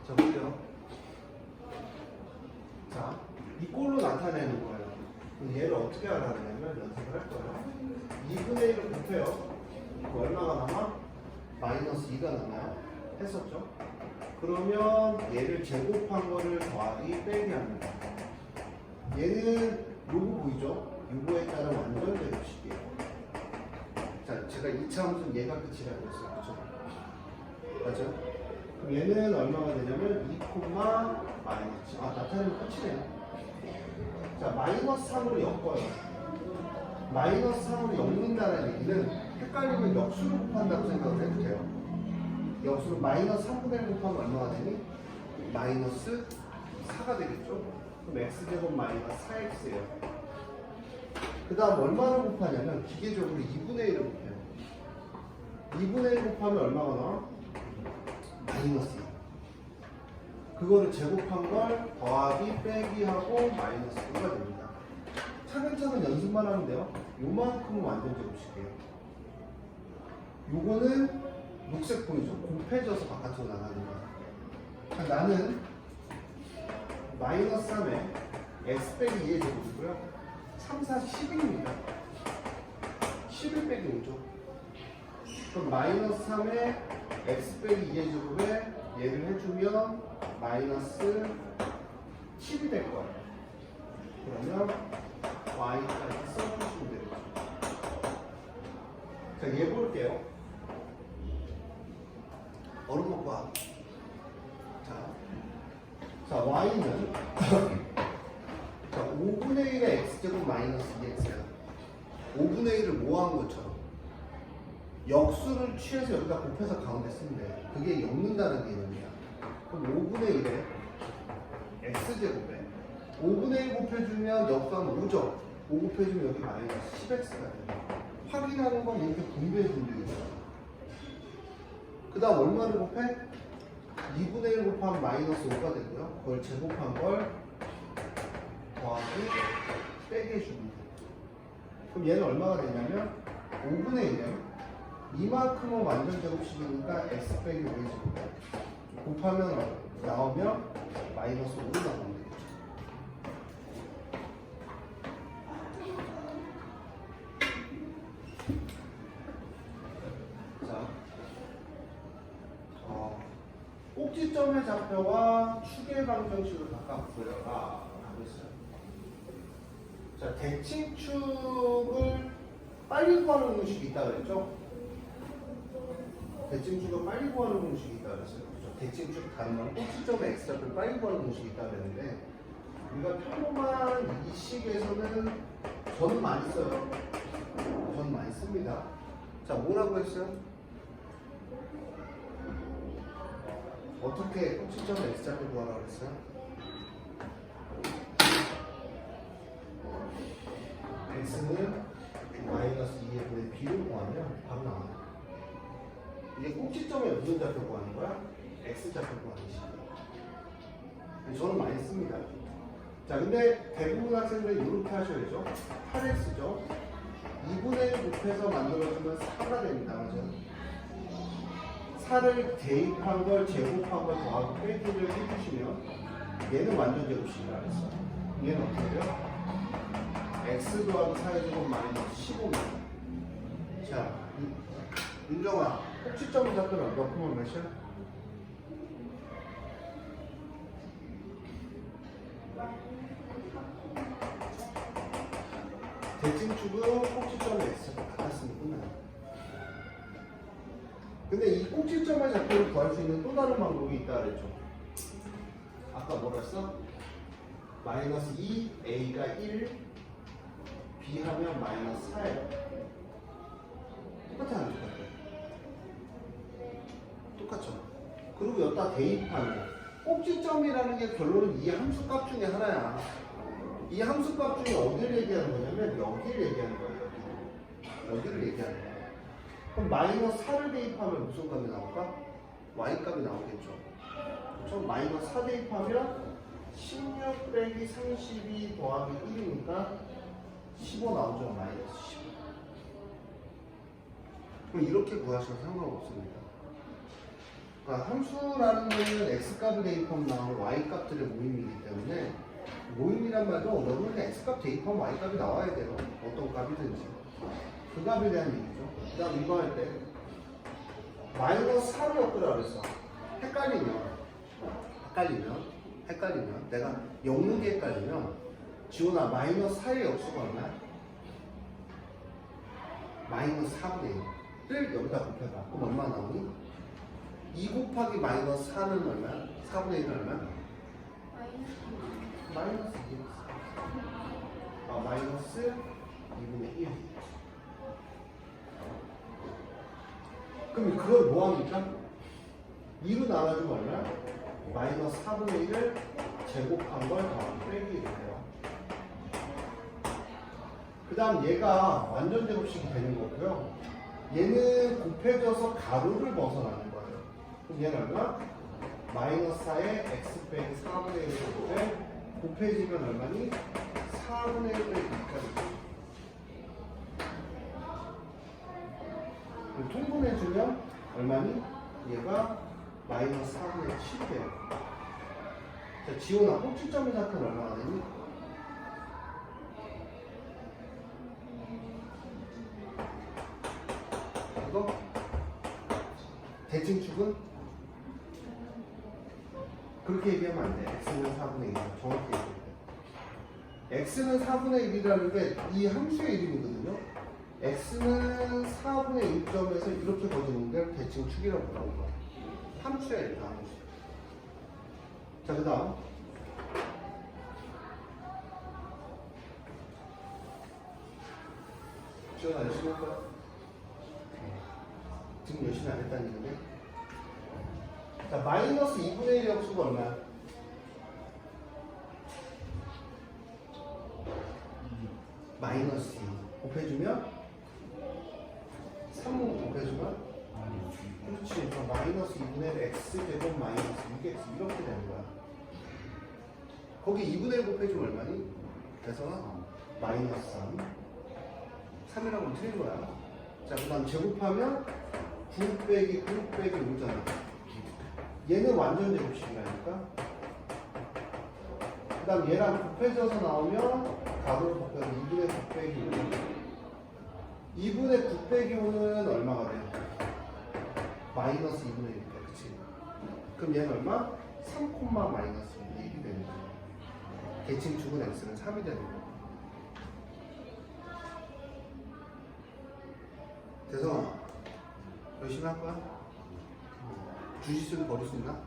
자, 볼게요. 자, 이 꼴로 나타내는 거예요. 그럼 얘를 어떻게 알아내냐면 연습을 할 거예요. 2분의 1을 곱해요. 그럼 얼마가 남아? 마이너스 2가 남아요. 했었죠? 그러면 얘를 제곱한 거를 더하기 빼기 합니다. 얘는 요거 보이죠? 요거에 따른 완전 제곱식이에요. 자, 제가 2차 함수는 얘가 끝이라고 했어요. 그죠? 맞죠? 그럼 얘는 얼마가 되냐면 2, 마이너스. 나타내면 끝이네요. 자, 마이너스 3으로 엮어요. 마이너스 3으로 엮는다는 얘기는 헷갈리면 역수로 곱한다고 생각을 해도 돼요. 역수로 마이너스 3분의 1 곱하면 얼마가 되니? 마이너스 4가 되겠죠? 그럼 x제곱 마이너스 4x예요. 그 다음 얼마를 곱하냐면 기계적으로 2분의 1을 곱해요. 2분의 1 곱하면 얼마가 나와? 마이너스 2. 그거를 제곱한 걸 더하기 빼기 하고 마이너스 2가 됩니다. 차근차근 연습만 하면 돼요. 요만큼은 완전 제곱식이에요. 요거는 녹색 보이죠? 곱해져서 바깥으로 나가는 거야. 그러니까 나는 마이너스 3에 x 빼기 2의 제곱이고요. 3, 4, 10입니다. 11 빼기 5죠. 그럼 마이너스 3에 x 빼기 2의 제곱에 얘를 해주면 마이너스 10이 될 거예요. 그러면 y까지 써주시면 됩니다. 자, 얘 볼게요. 얼음 먹고 와. 자, y는 자, 5분의 1의 x제곱 마이너스 2x야. 5분의 1을 뭐 한 것처럼 역수를 취해서 여기다 곱해서 가운데 쓰면 돼. 그게 엮는다는 개념이야. 그럼 5분의 1에 x제곱에 5분의 1 곱해주면 역수하면 5죠. 5 곱해주면 여기 마이너스 10x가 돼. 확인하는 건 이렇게 분배해준다는 거야. 그 다음 얼마를 곱해? 2분의 1 곱하면 마이너스 5가 되고요. 그걸 제곱한 걸 더하기 빼기 해주면 돼. 그럼 얘는 얼마가 되냐면 5분의 1에 이만큼은 완전 제곱식이니까 x 빼기 5의 제곱 곱하면 나오면 마이너스 5로 나오면 되겠죠. 자, 꼭지점의 좌표와 축의 방정식을 바꿔보세요. 하고 있어요. 자, 대칭축을 빨리 구하는 공식이 있다고 그랬죠? 대칭축을 빨리 구하는 공식이 있다고 그랬어요. 그렇죠? 대칭축 다른 말은 꼭지점의 x좌표를 빨리 구하는 공식이 있다고 그랬는데 우리가 평범한 이 식에서는 저는 많이 써요. 저는 많이 씁니다. 자, 뭐라고 했어요? 어떻게 꼭지점의 x좌표 구하라고 그랬어요? x는 마이너스 2의 분의 b를 구하면 바로 나와요. 이게 꼭지점에 무슨 좌표 구하는 거야? x좌표 구하는 식이에요. 저는 많이 씁니다. 자, 근데 대부분 학생들은 이렇게 하셔야죠. 8x죠. 2분의 1 곱해서 만들어주면 4가 됩니다. 맞아요? 4를 대입한 걸 제곱한 걸 더하고 빼기를 해주시면 얘는 완전 제곱식이라 그랬어. 얘는 어떻게 돼요? x 더하기 4의 제곱 마이너스 15입니다. 자, 윤정아, 꼭지점 좌표는 몇 푼을 몇이야? 대칭축은 꼭지점의 x좌표 같았으면 끝나요. 근데 이 꼭지점의 좌표를 구할 수 있는 또 다른 방법이 있다 그랬죠. 아까 뭐라 했어? 마이너스 2, a가 1, b 하면 마이너스 4예요. 똑같아 안 똑같아? 똑같죠. 그리고 여기다 대입하는 꼭지점이라는 게 결론은 이 함수값 중에 하나야. 이 함수값 중에 어디를 얘기하는 거냐면 여기를 얘기하는 거예요. 여기를 얘기하는 거예요. 그럼 마이너스 4를 대입하면 무슨 값이 나올까? y값이 나오겠죠. 그렇죠? 마이너스 4 대입하면 16 빼기 32 더하기 1이니까 15 나오죠. 마이너스 15. 그럼 이렇게 구하셔도 상관없습니다. 그러니까 함수라는 거는 x값을 대입하면 나오는 y값들의 모임이기 때문에 모임이란 말도 너는 x값 대입하면 y값이 나와야 돼요. 어떤 값이든지. 그 값에 대한 얘기죠. 그 다음 이거 할 때 마이너스 4를 엮으라 그랬어. 헷갈리면 내가 엮는 게 헷갈리면 지훈아 마이너스 4의 역수가 얼마야? 마이너스 4분의 1을 여기다 곱해봐. 그럼 얼마 나오니? 2 곱하기 마이너스 4는 얼마야? 4분의 1은 얼마야? 마이너스 2. 마이너스 2분의 1. 그럼 그걸 뭐 합니까? 2로 나눠주면 얼마야? 마이너스 4분의 1을 제곱한 걸 더하기 빼기 이래요. 그 다음 얘가 완전 제곱식이 되는 거고요. 얘는 곱해져서 가로를 벗어나는 거예요. 그럼 얘는 얼마? 마이너스 4에 x 빼기 4분의 1인데 곱해지면 얼마니? 4분의 1 빼기 2까지. 통분해주면 얼마니? 얘가 마이너스 4분의 7이 돼요. 자, 지호나 꼭지점의 사건 얼마나 되니? 이거? 대칭축은? 그렇게 얘기하면 안 돼. x는 4분의 1이야. 정확히 얘기해야 돼. x는 4분의 1이라는 게 이 함수의 이름이거든요. x는 4분의 1점에서 이렇게 거두는 게 대칭축이라고 나온 거야. 함수야, 이거 함수. 자, 그 다음. 지원 안 열심히 할 거야? 지금 열심히 안 했다는 얘기인데. 자, 마이너스 2분의 1의 합수가 얼마야? 마이너스 2. 곱해주면? 3을 곱해주면? 그렇지. 그럼 마이너스 2분의 1 x제곱 마이너스 6x 이렇게 되는 거야. 거기 2분의 1 곱해주면 얼마니? 그래서 마이너스 3. 3이라고 틀린 거야. 자, 그 다음 제곱하면 9 빼기 9 빼기 5잖아. 얘는 완전 제곱식이라니까. 그 다음 얘랑 곱해져서 나오면 가로 곱해서 2분의 9 빼기 5. 2분의 9 빼기 5는 얼마가 돼? 마이너스 2분의 1이야. 그치? 그럼 얘는 얼마? 3, 마이너스 1이 되는 거야. 대칭축은 x는 3이 되는 거야. 그래서 열심히 할 거야? 주짓수를 버릴 수 있나?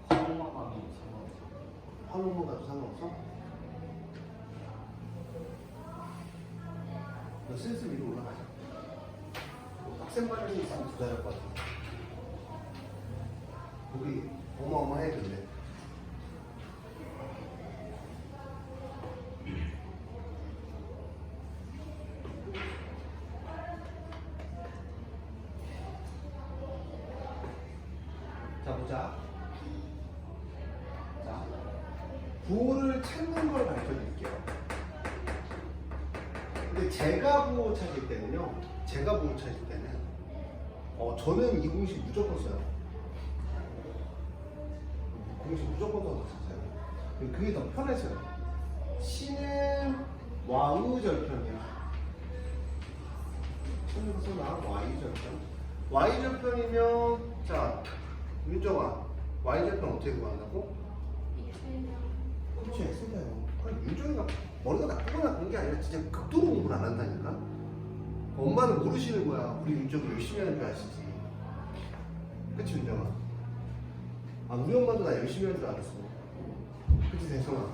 화목만 가도 상관없어. 화목만 가도 상관없어? 너 슬슬 위로 올라가자. 빡센 발음이 있으면 기다릴 것 같아. 거기 어마어마해 근데. 자, 보자. 자, 부호를 찾는 걸 가르쳐 드릴게요. 근데 제가 부호 찾을 때는요, 제가 부호 찾을 때는, 저는 이 공식 무조건 써요. 공식 무조건 써서 써요. 그게 더 편해서요. C는 Y절편이야. 손으로 써놔, Y절편. Y절편이면, 자, 윤정아, Y절편 어떻게 구한다고? 그렇지, X잖아요. 윤정이가 머리가 나쁘거나 그런 게 아니라 진짜 극도로 공부를 안 한다니까? 엄마는 모르시는 거야. 우리 윤정이 열심히 하는 줄 아시지. 그치, 윤정아? 아, 우리 엄마도 나 열심히 하는 줄 알았어. 그치, 대성아?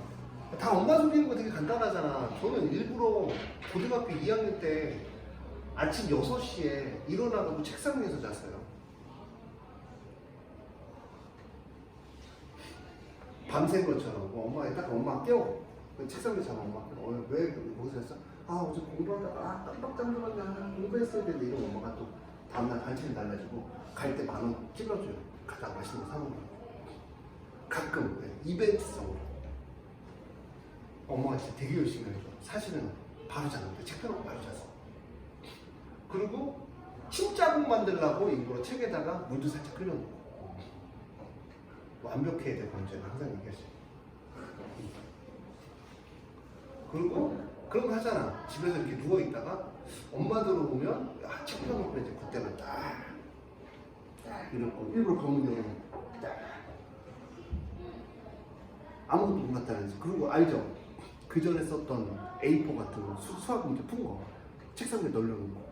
다 엄마 소리는 거 되게 간단하잖아. 저는 일부러 고등학교 2학년 때 아침 6시에 일어나고 책상 위에서 잤어요. 밤샌 것처럼. 딱 엄마 깨워. 책상 위에 자고 엄마 깨워. 왜 거기서 했어? 아, 어제 공부하다가 깜빡 잠들었냐. 공부했어야 되는데 이러면 엄마가 또 다음날 반찬 달라지고 갈 때 10,000원 찔러줘요. 갖다가 맛있는 거 사먹어요. 가끔 이벤트성으로. 엄마가 진짜 되게 열심히 해줘. 사실은 바로 잤는데 책 펴놓고 바로 잤어. 그리고 침자국 만들려고 일부러 책에다가 물도 살짝 끓여놓고. 완벽해야 될 문제는 항상 얘기하지. 그리고 그런 거 하잖아. 집에서 이렇게 누워있다가 엄마 들어오면 책 펴놓고 이제 그때는 딱 이러고 일부러 검은 경우 딱 아무것도 몰랐다면서. 그런 거 알죠? 그 전에 썼던 A4 같은 거 수학 문제 푼 거 책상 위에 널려놓고.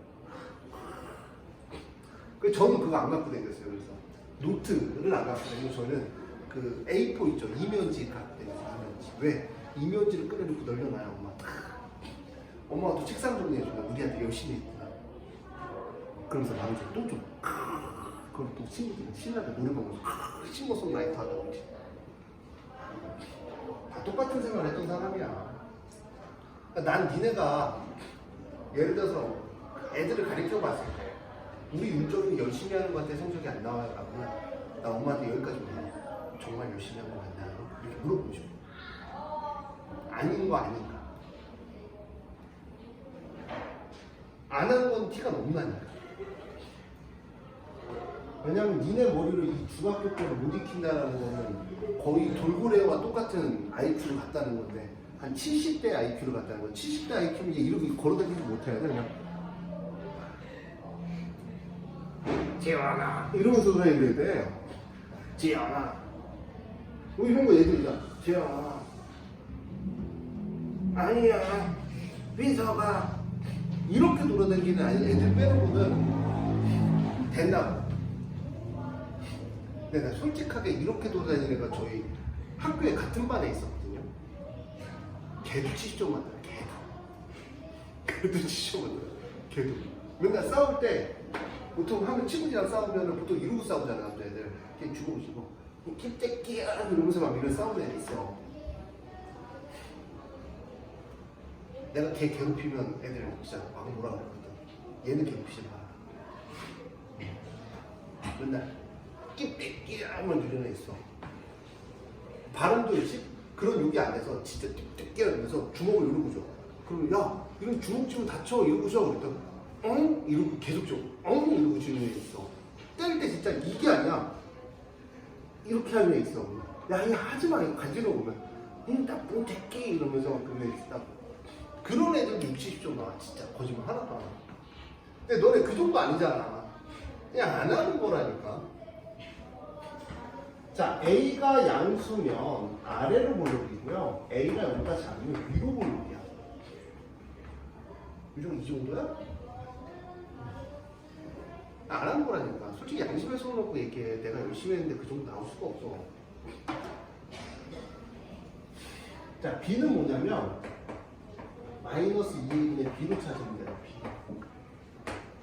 저는 그거 안 갖고 다녔어요. 그래서 노트를 안 갖고 다니고 저는 그 A4 있죠? 이면지 갖고 다녔어요. 이면지. 왜? 이면지를 끓여놓고 널려놔요. 엄마가 또 책상 정리해주면 우리한테 열심히 했구나. 그러면서 바로 또 줘. 그걸 또 친구들이 신나게 노래방에서 싱어송라이터 하다 보지. 다 똑같은 생활을 했던 사람이야. 그러니까 난 니네가 예를 들어서 애들을 가르쳐 봤을 때 우리 윤정이 열심히 하는 것 같아 성적이 안 나와요. 나 엄마한테 여기까지 물어. 정말 열심히 하는 거 맞나요? 이렇게 물어보고 싶어. 아닌 거 아닌가? 안 한 건 티가 너무 나니까. 왜냐면 니네 머리로 이 중학교 때를 못 익힌다는 거는 거의 돌고래와 똑같은 IQ를 갖다는 건데 한 70대 IQ를 갖다는 거야. 70대 IQ면 이제 이렇게 걸어다니지 못해야 돼. 그냥 지원아 이러면서 다녀야 돼. 지원아 뭐 이런 거 얘들이야. 지원아 아니야 민서가 이렇게 돌아다니는 애들 빼놓고는 된다고. 근데 나 솔직하게 이렇게 돌아다니는 애가 저희 학교에 같은 반에 있었거든요. 걔도 70점 맞아요. 걔도 70점 맞아요. 걔도 맨날 싸울 때 보통 하면 친구들이랑 싸우면 보통 이러고 싸우잖아. 남자애들 걔 죽어오시고 kit새끼야 이러면서 막 이런 싸우는 애들 있어. 내가 걔 괴롭히면 애들 진짜 막 뭐라 그랬거든. 얘는 괴롭히지 마. 맨날 띠띠끼 하면 이런 애 있어. 발음도 있지? 그런 욕이 안 돼서 진짜 띠띠끼 하면서 주먹을 이러고 줘. 그러면 야 이런 주먹 쥐면 다쳐 이러고 줘. 그랬더니 엉? 이러고 계속 줘. 엉? 이러고 주는 애 있어. 때릴 때 진짜 이게 아니야. 이렇게 하는 애 있어. 야 이거 하지마 이거 간지러워 보면 나쁜 새끼 이러면서 그런 애 있다. 그런 애들도 60, 70점 나와. 진짜 거짓말 하나도 안 해. 근데 너네 그 정도 아니잖아. 그냥 안 하는 거라니까. 자, A가 양수면 아래로 볼록이고요. A가 여기다 작으면 위로 볼록이야. 이 정도야? 안 하는 거라니까. 솔직히 양심에 손 놓고 얘기해. 내가 열심히 했는데 그 정도 나올 수가 없어. 자, B는 뭐냐면 마이너스 2분의 B로 찾으면 돼요. B.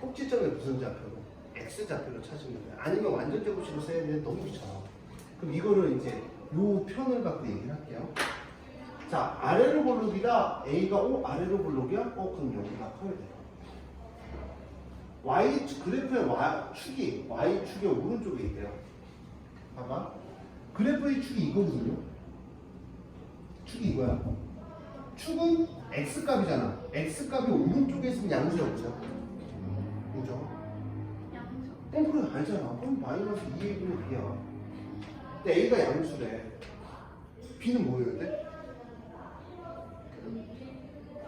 꼭지점에 무슨 좌표로? X 좌표로 찾으면 돼요. 아니면 완전 제곱식으로 써야 되는데 너무 귀찮아. 그럼 이거를 이제 요 편을 갖고 얘기를 할게요. 자, 아래로 볼록이다. A가 아래로 볼록이야? 그럼 여기가 커야 돼요. 그래프의 축이 Y축의 오른쪽에 있대요. 봐봐. 그래프의 축이 이거거든요. 축이 이거야. 축은 X값이잖아. X값이 오른쪽에 있으면 양수야, 그죠? 그죠? 그래, 알잖아. 그럼 마이너스 2A분의 B야. 근데 A가 양수래. B는 뭐예요, 근데?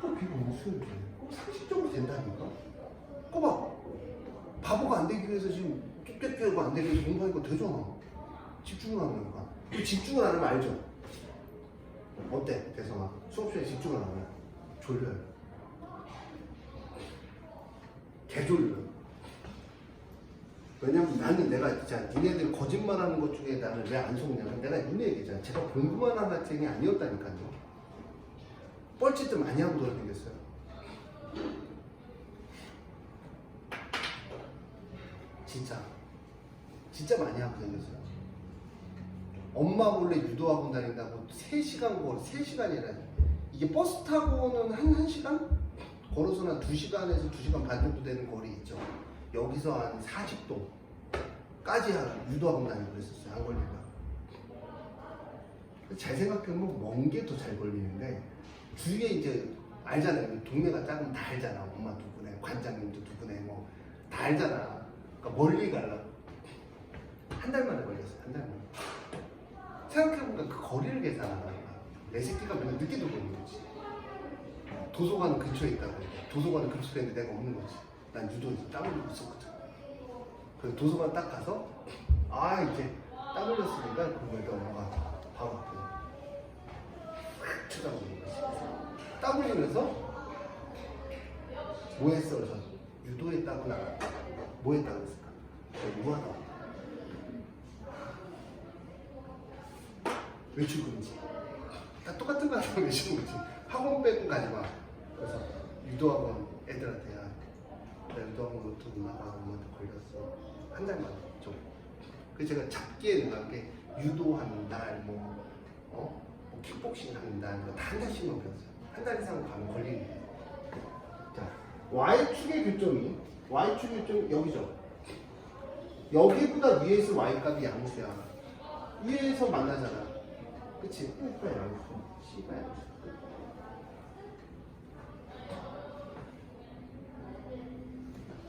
B가 무슨 돼? 상식적으로 된다니까? 봐봐. 바보가 안 되기 위해서 지금 뚝뚝뚝 안 되기 위해서 공부하니까 되잖아. 집중을 하는 거니까. 집중을 안 하면 알죠? 어때, 대성아? 수업 시간에 집중을 안 하면 졸려요. 개졸려요. 왜냐면 나는 내가 진짜 니네들 거짓말하는 것 중에 나는 왜 안 속냐면 내가 니네 얘기잖아. 제가 공부만 한 학생이 아니었다니까요. 뻘짓도 많이 하고 돌아다녔어요. 진짜 많이 하고 다녔어요. 엄마 몰래 유도학원 다닌다고 3시간이라 이게 버스 타고는 한 1시간? 걸어서는 한 2시간에서 2시간 반 정도 되는 거리 있죠. 여기서 한 40도까지 유도학원 다니고 그랬었어요. 안 걸리면. 잘 생각해보면 먼 게 더 잘 걸리는데 주위에 이제 알잖아요. 동네가 작으면 다 알잖아. 엄마 누구네, 관장님도 누구네, 뭐 다 알잖아. 그러니까 멀리 가려고 한 달 만에 걸렸어요. 한 달 만에. 생각해보니까 그 거리를 계산하는 거야. 내 새끼가 맨날 늦게 들어오는 거지. 도서관 근처에 있다고. 도서관 근처에 있는데 내가 없는 거지. 난 유도에서 땀 흘리고 있었거든. 그래서 도서관 딱 가서 이제 땀 흘렸으니까 그거에다 엄마가 바로 앞에 확 쳐다보는 거지. 땀 흘리면서 뭐 했어? 그래서 유도했다구나. 뭐 했다고 했을까? 유하다. 외출 금지. 다 똑같은 거 하면 외출 금지. 학원 빼고 가지 마. 그래서 유도학원 애들한테 나 유도학원 노트 누나가 엄마한테 걸렸어. 한 달 만에 좀 그 제가 잡기에 능한 게 유도하는 날, 뭐 킥복싱 하는 날, 다 한 달씩만 배웠어요. 한 달 이상 가면 걸리는 거예요. 자, Y축의 교점이, Y축의 교점이 여기죠. 여기보다 위에 있을 Y값이 양수야. 위에서 만나잖아. 그치? 그러니까 양수. C가 양수.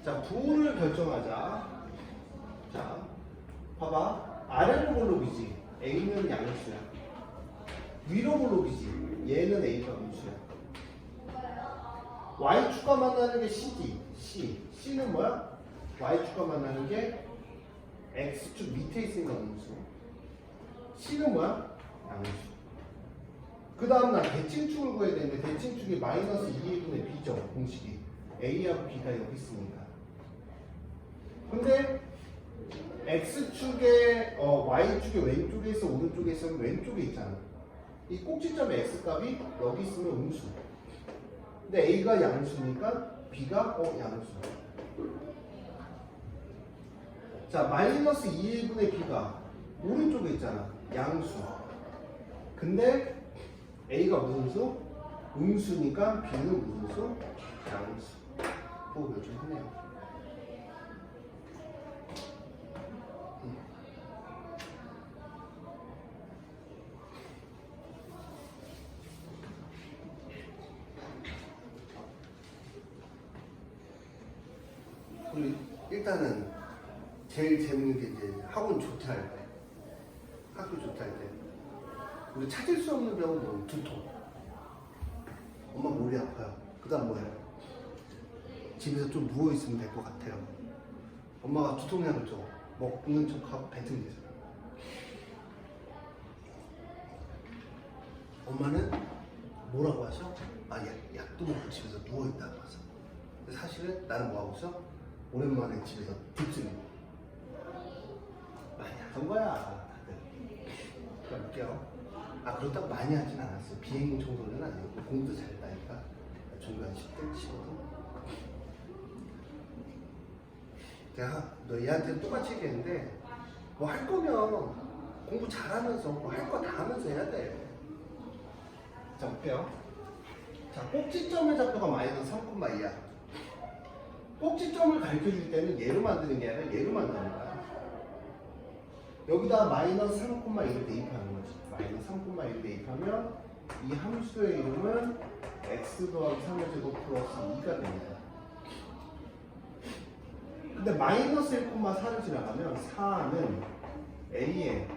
자, 부호를 결정하자. 자, 봐봐. 아래로 볼록이지. A는 양수야. 위로 볼록이지. 얘는 A가 음수야. Y축과 만나는 게 C지. C. C는 뭐야? Y축과 만나는 게 X축 밑에 있으니까 음수. C는 뭐야? 양수. 그 다음 날 대칭축을 구해야 되는데 대칭축이 마이너스 2분의 B죠. 공식이. A하고 B가 여기 있으니까. 근데 X축에 Y축의 왼쪽에 있어 오른쪽에 있으면 왼쪽에 있잖아. 이 꼭지점의 X값이 여기 있으면 음수. 근데 A가 양수니까 B가 양수. 자, 마이너스 2분의 B가 오른쪽에 있잖아. 양수. 근데 A가 무슨 수? 음수니까 B는 무슨 수? 양수. 뭐 요즘 했네요. 우리 일단은 제일 재밌는 게 이제 학원 조퇴할 때, 학교 조퇴할 때 우리 찾을 수 없는 병은 뭐 두통. 엄마 머리 아파요. 그다음 뭐예요? 집에서 좀 누워 있으면 될 것 같아요. 엄마가 두통약을 줘. 먹는 척하고 뱉으면 되죠. 엄마는 뭐라고 하셔? 약도 먹고 집에서 누워 있다고 하셔. 근데 사실은 나는 뭐 하고 있어? 오랜만에 집에서 딥슬립. 많이 하던 거야, 다들. 그러니까 웃겨. 그렇다고 많이 하진 않았어. 비행 정도는 아니고 공부도 잘했다니까. 종교 한 10등 치거든. 내가 너 얘한테 똑같이 얘기했는데 뭐 할 거면 공부 잘하면서 뭐 할 거 다 하면서 해야 돼. 자, 볼게요. 자, 꼭지점의 좌표가 마이너스 3,2야. 꼭지점을 가르쳐줄 때는 얘로 만드는 게 아니라 얘로 만드는 거야. 여기다 마이너스 3,1을 대입하는 거지. 마이너스 3,1을 대입하면 이 함수의 이름은 x 더하기 3의 제곱 플러스 2가 됩니다. 근데 마이너스 1,4를 지나가면 4는 a에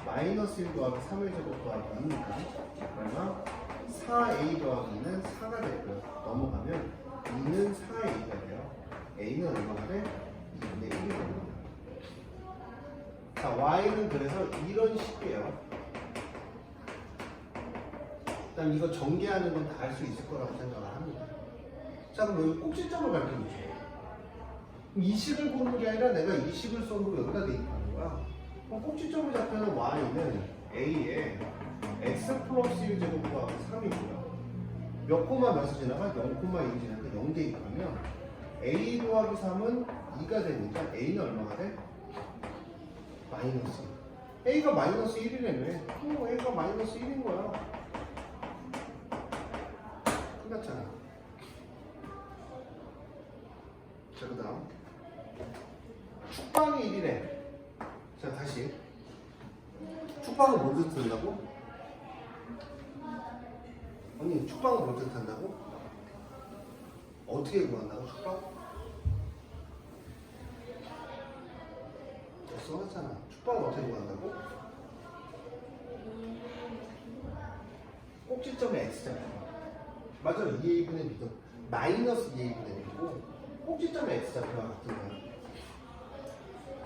마이너스 1 더하기 3의 제곱 더하기 2니까 그러면 4a 더하기 2는 4가 되고요. 넘어가면 2는 4a가 돼요. a는 얼마가 돼? 2분의 1이 됩니다. 자, y는 그래서 이런 식이에요. 일단 이거 전개하는 건 다 할 수 있을 거라고 생각을 합니다. 자, 그럼 여기 꼭지점을 가르쳐주죠. 이 식을 고르는 게 아니라 내가 이 식을 써놓고 여기다 대입하는 거야. 그럼 꼭지점을 잡혀는 y는 a에 x 플러스 1 제곱 더하기 3이고요. 몇 코마 몇을 지나가? 0,1이 지나가 0 대입하면 a 더하기 3은 2가 되니까 a는 얼마가 돼? 마이너스 1. a가 마이너스 1이라며. a가 마이너스 1인 거야. 끝났잖아. 자, 그 다음 축방이 1이래. 자, 다시 축방을 먼저 뜻한다고? 아니, 축방을 먼저 뜻한다고? 어떻게 구한다고, 축방? 써놨잖아. 축방을 어떻게 구한다고? 꼭지점에 x잖아. 맞아요. 2a분의 b도 마이너스 2a분의 b고 꼭지점에 x좌표와 같은 거야.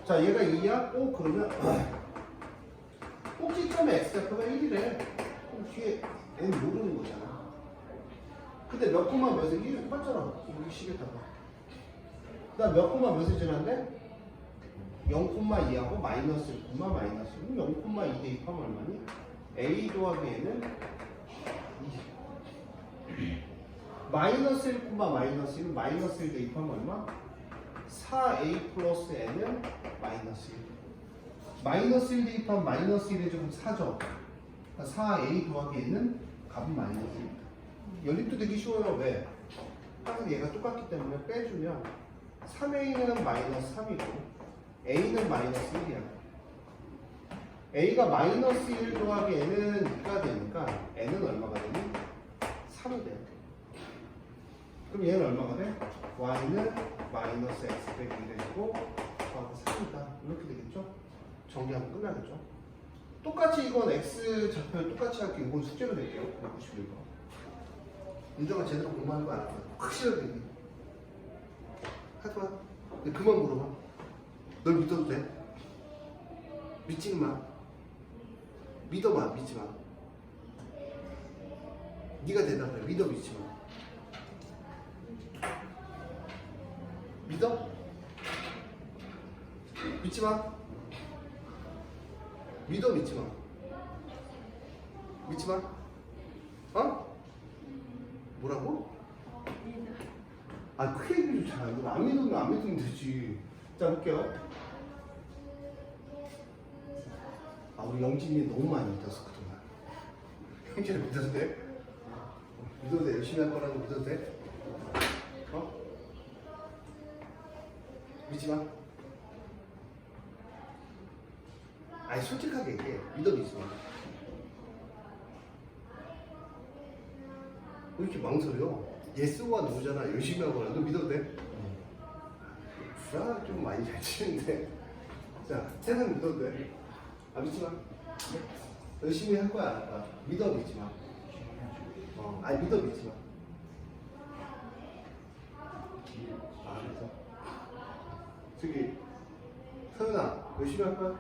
자, 얘가 2야? 그러면 꼭지점에 x좌표가 1이래. 그럼 뒤에 n 모르는 거잖아. 근데 몇 코마 몇에 1을 봤잖아. 여기 시계다가. 그 다음 몇 코마 몇에 지났는데 0,2하고 마이너스 1, 마이너스 1. 0,2 대입하면 얼마니? a 더하기 n은 2. 마이너스 1, 마이너스 1, 마이너스 1 대입하면 얼마? 4a 플러스 n은 마이너스 1. 마이너스 1 대입하면 마이너스 1의 제곱 4죠. 4a 더하기 a는 값은 마이너스 1입니다. 연립도 되기 쉬워요. 왜? 항상 얘가 똑같기 때문에 빼주면 3a는 마이너스 3이고 a는 마이너스 1이야. a가 마이너스 1 더하기 n은 2가 되니까 n은 얼마가 되니? 3이 돼요. 그럼 얘는 얼마가 돼? y는 마이너스 x 빼기 1이 되고 더하기 3이다. 이렇게 되겠죠? 정리하면 끝나겠죠? 똑같이 이건 x 좌표 똑같이 할게요. 이건 숙제로 낼게요. 191번. 윤정아 제대로 공부하는 거 알아? 확실하게 얘기해. 하지 마. 근데 그만 물어봐. 널 믿어도 돼? 믿지 마. 믿어봐. 믿지 마. 네가 대답해. 믿어. 믿지 마. 믿어? 믿지 마. 믿어. 믿지 마. 믿지 마. 어? 뭐라고? 아, 그 얘기를 잘 알고 안 믿으면 안 믿으면 되지. 자, 볼게요. 아, 우리 영진이 너무 많이 믿었어, 그동안. 형제를 믿어도 돼? 믿어도 돼? 열심히 할 거라고 믿어도 돼? 어? 믿지 마. 아니, 솔직하게 얘기해. 믿어, 믿지 마. 왜 이렇게 망설여? 예스와 노잖아. 열심히 하거나. 너 믿어도 돼? 불안 좀 많이 잘 치는데. 자, 세상 믿어도 돼? 아, 믿지 마. 열심히 할 거야, 안 할 거야? 믿어, 믿지 마. 아니, 믿어, 믿지 마. 아, 그래서. 저기, 서윤아, 열심히 할 거야?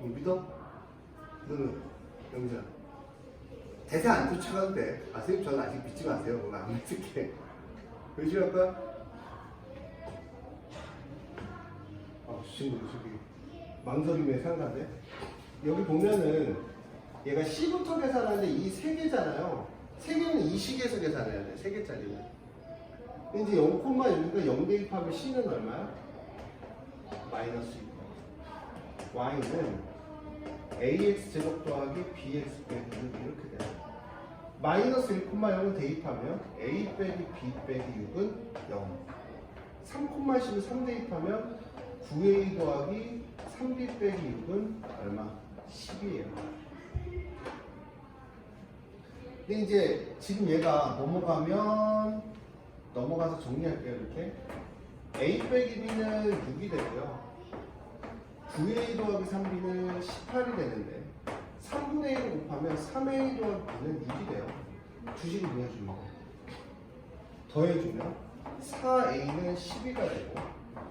믿어? 너는, 영자. 대사 안 쫓아가도 돼. 아, 선생님, 저는 아직 믿지 마세요. 오늘 안 믿을게. 열심히 할 거야? 아, 친구, 저기, 망설임에 상가인데? 여기 보면은, 얘가 C부터 계산하는데 이 세 개잖아요. 세 개는 이 식에서 계산해야 돼. 세 개짜리는. 근데 이제 0, 여기가 0 대입하면 C는 얼마야? 마이너스 2. Y는 ax 제곱 더하기 bx 빼기 6 이렇게 돼요. 마이너스 1,0을 대입하면 a 빼기 b 빼기 6은 0. 3,10을 3 대입하면 9a 더하기 3b 빼기 6은 얼마? 10이에요. 근데 이제 지금 얘가 넘어가서 정리할게요. 이렇게 a 빼기 b는 6이 되고요. 9a 더하기 3b는 18이 되는데 3분의 1을 곱하면 3a 더하기 b는 6이 돼요. 주식을 보여주면 더해주면 4a는 12가 되고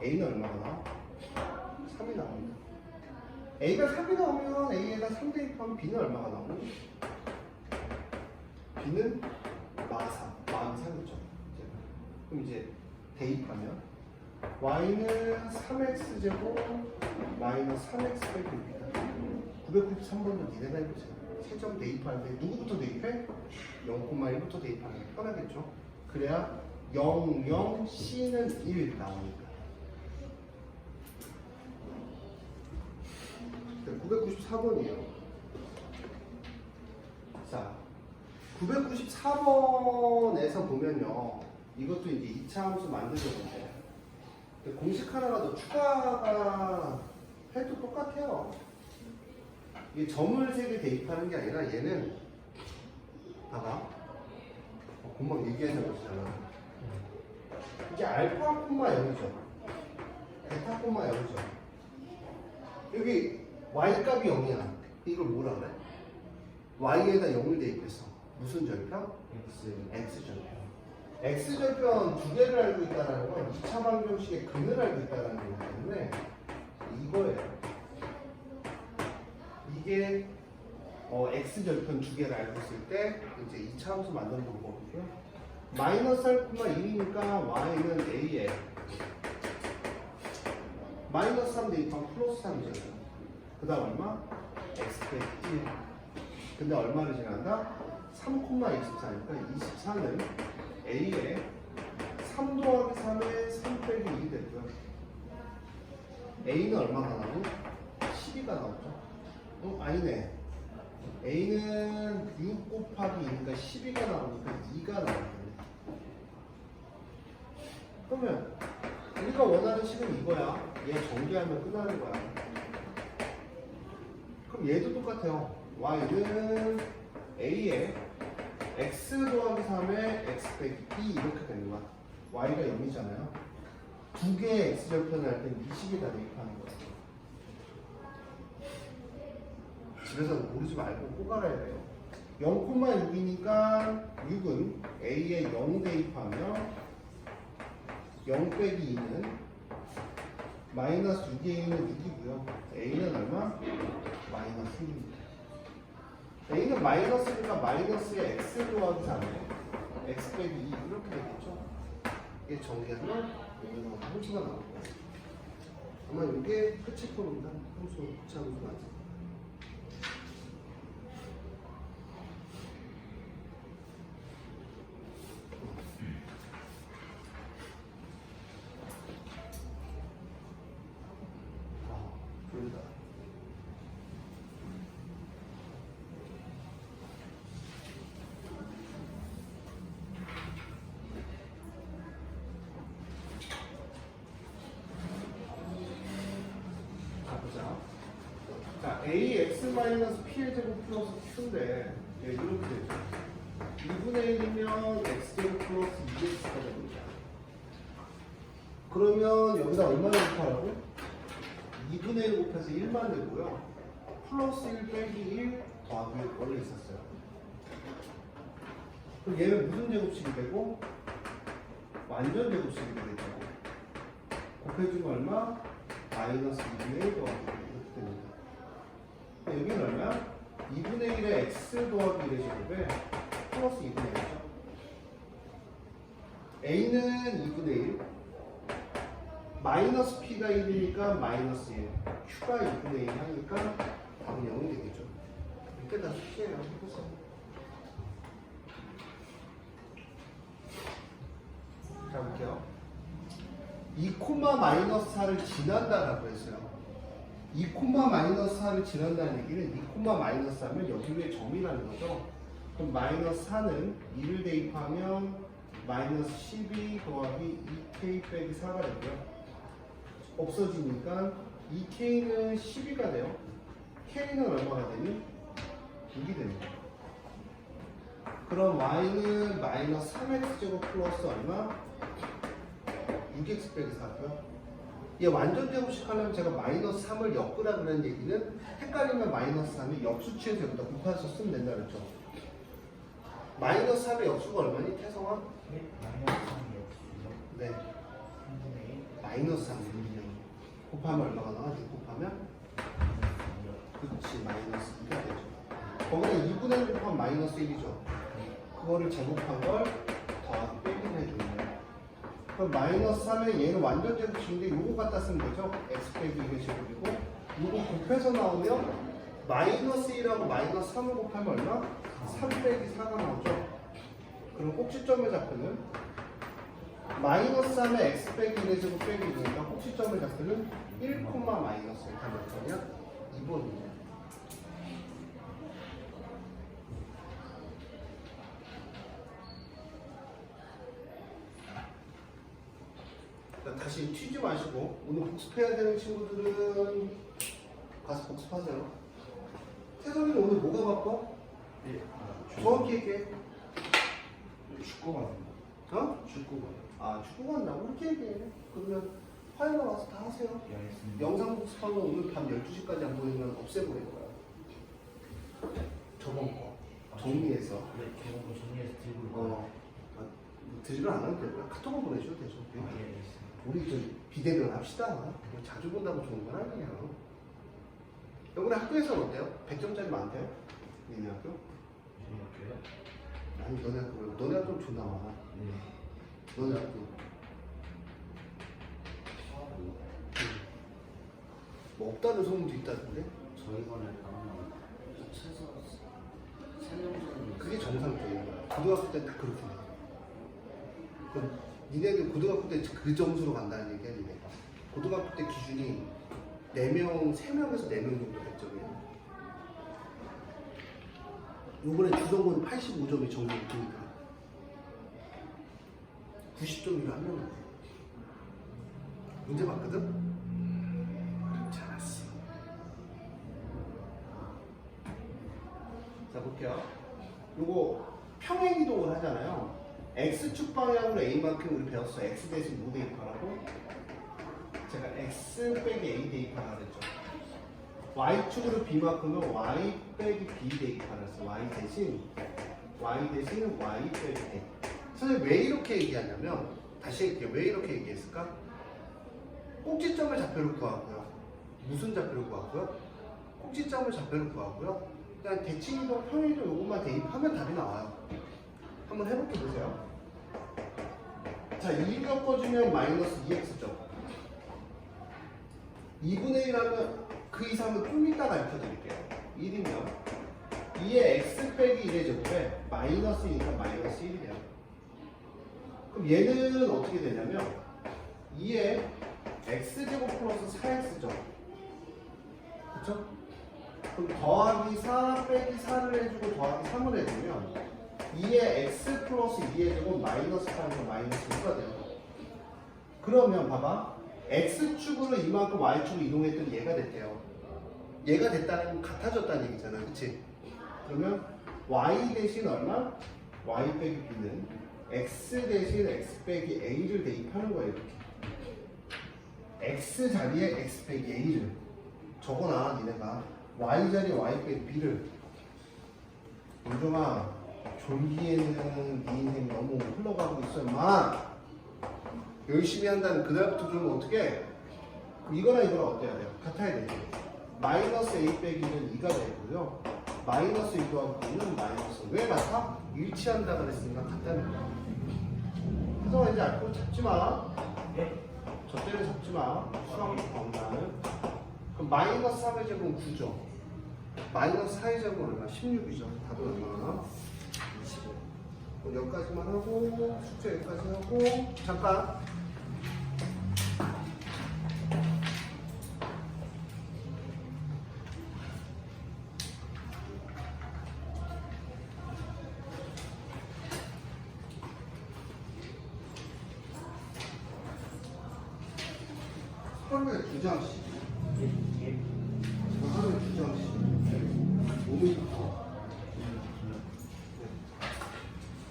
a는 얼마가 나와? 3이 나옵니다. a가 3이 나오면 a에다 3 대입하면 b는 얼마가 나오니? b는 43이죠. 그럼 이제 대입하면 y는 3x제곱 마이너스 3x 빼기 6이다. 993번도 니네가 해보세요. 최점 대입하는데 누구부터 대입해? 0,1부터 대입하는 게 편하겠죠. 그래야 0, 0, C는 1 나오니까. 994번이에요. 자, 994번에서 보면요. 이것도 이제 2차 함수 만들었는데 공식 하나가 더 추가가 해도 똑같아요. 이게 점을 3개 대입하는 게 아니라 얘는 봐봐. 금방 얘기하는 것이잖아. 이게 알파 콤마 0이죠. 베타 콤마 0이죠. 여기 y 값이 0이야. 이걸 뭐라 그래? y에다 0을 대입했어. 무슨 절편? x절편. x절편 두 개를 알고 있다는 건 2차 방정식의 근을 알고 있다는 거기 때문에 이거예요. 이게 x절편 두 개를 알고 있을 때 이제 2차 함수 만드는 방법이고요. 마이너스 할 콤마 1이니까 y는 a에 마이너스 3 대입하면 플러스 3이잖아요. 그 다음 얼마? x 빼기 1. 근데 얼마를 지난다? 3,24니까 24는 a에 3 더하기 3에 3 빼기 2이 되고요. a는 얼마가 나오니? 12가 나오죠. 아니네. A는 6 곱하기 2니까 12가 나오니까 2가 나오겠네. 그러면 우리가 원하는 식은 이거야. 얘 정리하면 끝나는 거야. 그럼 얘도 똑같아요. y는 a에 x 더하기 3에 x 빼기 2 이렇게 되는 거야. y가 0이잖아요. 두 개의 x 절편을 할 때는 이 식에다 대입하는 거야. 집에서 모르지 말고 꼭 알아야 돼요. 0,6이니까 6은 a에 0 대입하면 0 빼기 2는 마이너스 6의 a는 6이고요. a는 얼마? 마이너스 1입니다. a는 마이너스니까 마이너스에 x 더하기 3에 x 빼기 2 이렇게 되겠죠. 이게 정리하면 여기서 함수가 나올 거예요. 아마 이게 끝일 겁니다. 함수, 끝이 함수 맞아. 둘다. 가보자. 자, ax-p의 제곱 플러스 q인데 얘 이렇게 되죠. 2분의 1이면 x제곱 플러스 2x가 됩니다. 그러면 여기다 얼마나 곱하라고? 2분의 1 곱해서 1만 되고요. 플러스 1 빼기 1 더하기 원래 있었어요. 그럼 얘는 무슨 제곱식이 되고? 완전 제곱식이 되겠죠. 곱해주면 얼마? 마이너스 2분의 1 더하기 1 이렇게 됩니다. 여기는 얼마? 2분의 1에 x 더하기 1의 제곱에 플러스 2분의 1이죠. a는 2분의 1, 마이너스 p가 1이니까 마이너스 1, q가 2분의 1 하니까 답은 0이 되겠죠. 이렇게 다 수치예요. 해보세요. 자, 볼게요. 2 마이너스 4를 지난다라고 했어요. 2 마이너스 4를 지난다는 얘기는 2 마이너스 4면 여기 위에 점이라는 거죠. 그럼 마이너스 4는 2를 대입하면 마이너스 12 더하기 2k 빼기 4가 되고요. 없어지니까 2k는 12가 돼요. k는 얼마가 되니? 6이 됩니다. 그럼 y는 마이너스 3x제곱 플러스 얼마? 6x 빼기 4고요. 얘 완전 제곱식 하려면 제가 마이너스 3을 엮으라 그런 얘기는 헷갈리면 마이너스 3이 역수치에서 여기다 곱해서 쓰면 된다 그랬죠. 마이너스 3의 역수가 얼마니? 태성아? 네? 마이너스 3이 없어요. 네. 3분의 1. 마이너스 3이요. 곱하면 얼마가 나와? 6 곱하면? 그렇지. 마이너스 2가 되죠. 거기다 2분의 1 곱하면 마이너스 1이죠. 그거를 제곱한 걸 더하기 빼기를 해주는 거예요. 그럼 마이너스 3에 얘는 완전 제곱식인데 요거 갖다 쓰면 되죠. x 빼기 1의 제곱이고 요거 곱해서 나오면 마이너스 1하고 마이너스 3을 곱하면 얼마? 3 빼기 4가 나오죠. 그럼 꼭지점의 좌표는 마이너스 3에 x 빼기 1의 제곱 빼기 1이니까 꼭지점의 좌표는 1, 마이너스 1. 다 몇 번이야? 2번이냐? 다시 튀지 마시고 오늘 복습해야 되는 친구들은 가서 복습하세요. 태성이는 오늘 뭐가 바빠? 네. 정확히 얘기해. 축구 같은 거. 어? 축구가. 아 축구 간다고? 이렇게 얘기해. 그러면 화요일 와서 다 하세요. 예, 알겠습니다. 영상 복습하면 오늘 밤 12시까지 안 보이면 없애버릴 거야. 저번 거 정리해서. 네, 저거 뭐 정리해서 들고 있고. 뭐 드리블 안 하면 되고요. 카톡을 보내줘도 되죠. 예, 알겠습니다. 우리 저 비대면 합시다. 뭐 자주 본다고 좋은 건 아니에요. 이번에 학교에서는 어때요? 100점짜리 많대요? 니네 학교? 저희 학교요? 아니 너네 학교 말고 너네 학교 좀 존나 많아. 네. 너네 학교 뭐 없다는 소문도 있다던데? 저희 거는 아마 최소 3명 정도 그게 정상적인 거야. 고등학교 때 다 그렇게 돼. 그럼 니네들 고등학교 때 그 점수로 간다는 얘기야, 니네가. 고등학교 때 기준이 4명, 3명에서 4명 정도 100점이에요. 요번에 주성군 85점이 정도 높으니까 90점이면 한 명. 문제 봤거든? 어렵지 않았어. 자, 볼게요. 요거 평행이동을 하잖아요. X축 방향으로 A만큼 우리 배웠어. X 대신 뭐 대입하라고? 제가 X 빼기 A 대입하라 그랬죠. Y축으로 B만큼은 Y 빼기 B 대입하라 그랬어. Y 대신 Y 빼기 A. 선생님 왜 이렇게 얘기하냐면, 다시 얘기해요. 왜 이렇게 얘기했을까? 꼭지점의 좌표를 구하고요. 무슨 좌표를 구하고요? 꼭지점의 좌표를 구하고요. 그냥 대칭이동, 평행이동 요것만 대입하면 답이 나와요. 한번 해볼게 보세요. 자, 2 꺾어주면 마이너스 2x죠. 2분의 1 하면 그 이상은 좀 이따가 입혀드릴게요. 1이면 2의 x 빼기 1의 제곱에 마이너스니까 마이너스 1이래요. 그럼 얘는 어떻게 되냐면 2의 x제곱 플러스 4x죠. 그쵸? 그럼 더하기 4 빼기 4를 해주고 더하기 3을 해주면 2의 x 플러스 2의 제곱 마이너스 4에서 마이너스 6가 돼요. 그러면 봐봐. x축으로 이만큼 y축으로 이동했더니 얘가 됐대요. 얘가 됐다는 건 같아졌다는 얘기잖아. 그치? 그러면 y 대신 얼마? y 빼기 b는 x 대신 x 빼기 a를 대입하는 거예요. 이렇게. x 자리에 x 빼기 a를 적어놔. 니네가 y 자리에 y 빼기 b를. 윤종아, 졸기에는 네 인생 너무 흘러가고 있어 임마. 열심히 한다는 그날부터 좀 어떻게? 이거나 이거나 어때야 돼요? 같아야 되죠. 마이너스 a 빼기는 2가 되고요. 마이너스 2와 9는 마이너스. 왜 같아? 일치한다 그랬으니까 같다는 거야. 그래서 이제 알고 잡지 마. 저 때문에 잡지 마. 수학 방법은. 그럼 마이너스 3의 제곱은 9죠. 마이너스 4의 제곱은 얼마? 16이죠. 답은 얼마나? 25. 그럼 여기까지만 하고 숙제 여기까지 하고 잠깐. 하루에 2장씩. 하루에 2장씩. 5m.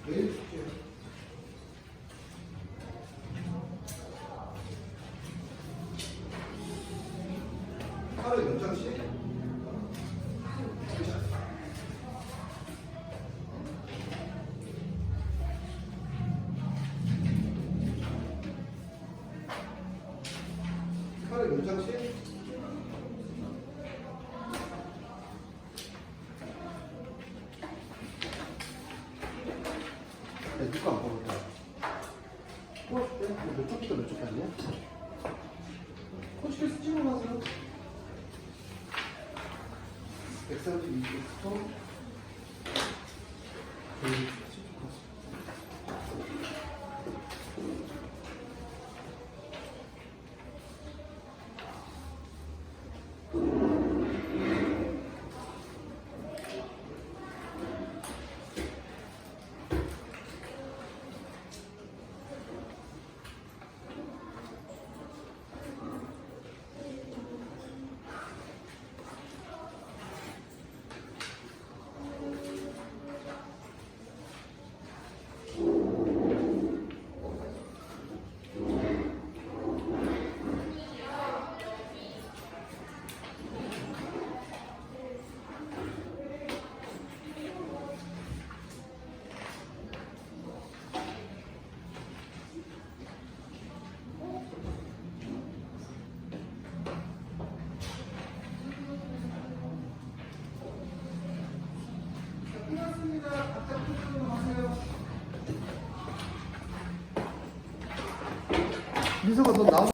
매일 숙제. 하루에 몇 장씩? 하루에 몇 장씩? 야, 누가 안 뽑을까? 몇 쪽부터 몇 쪽까지냐? 코치께서 찍어놔서 132쪽부터 110쪽까지. 끝났습니다. 각자 풀도록 하세요. 민서가 너 나와.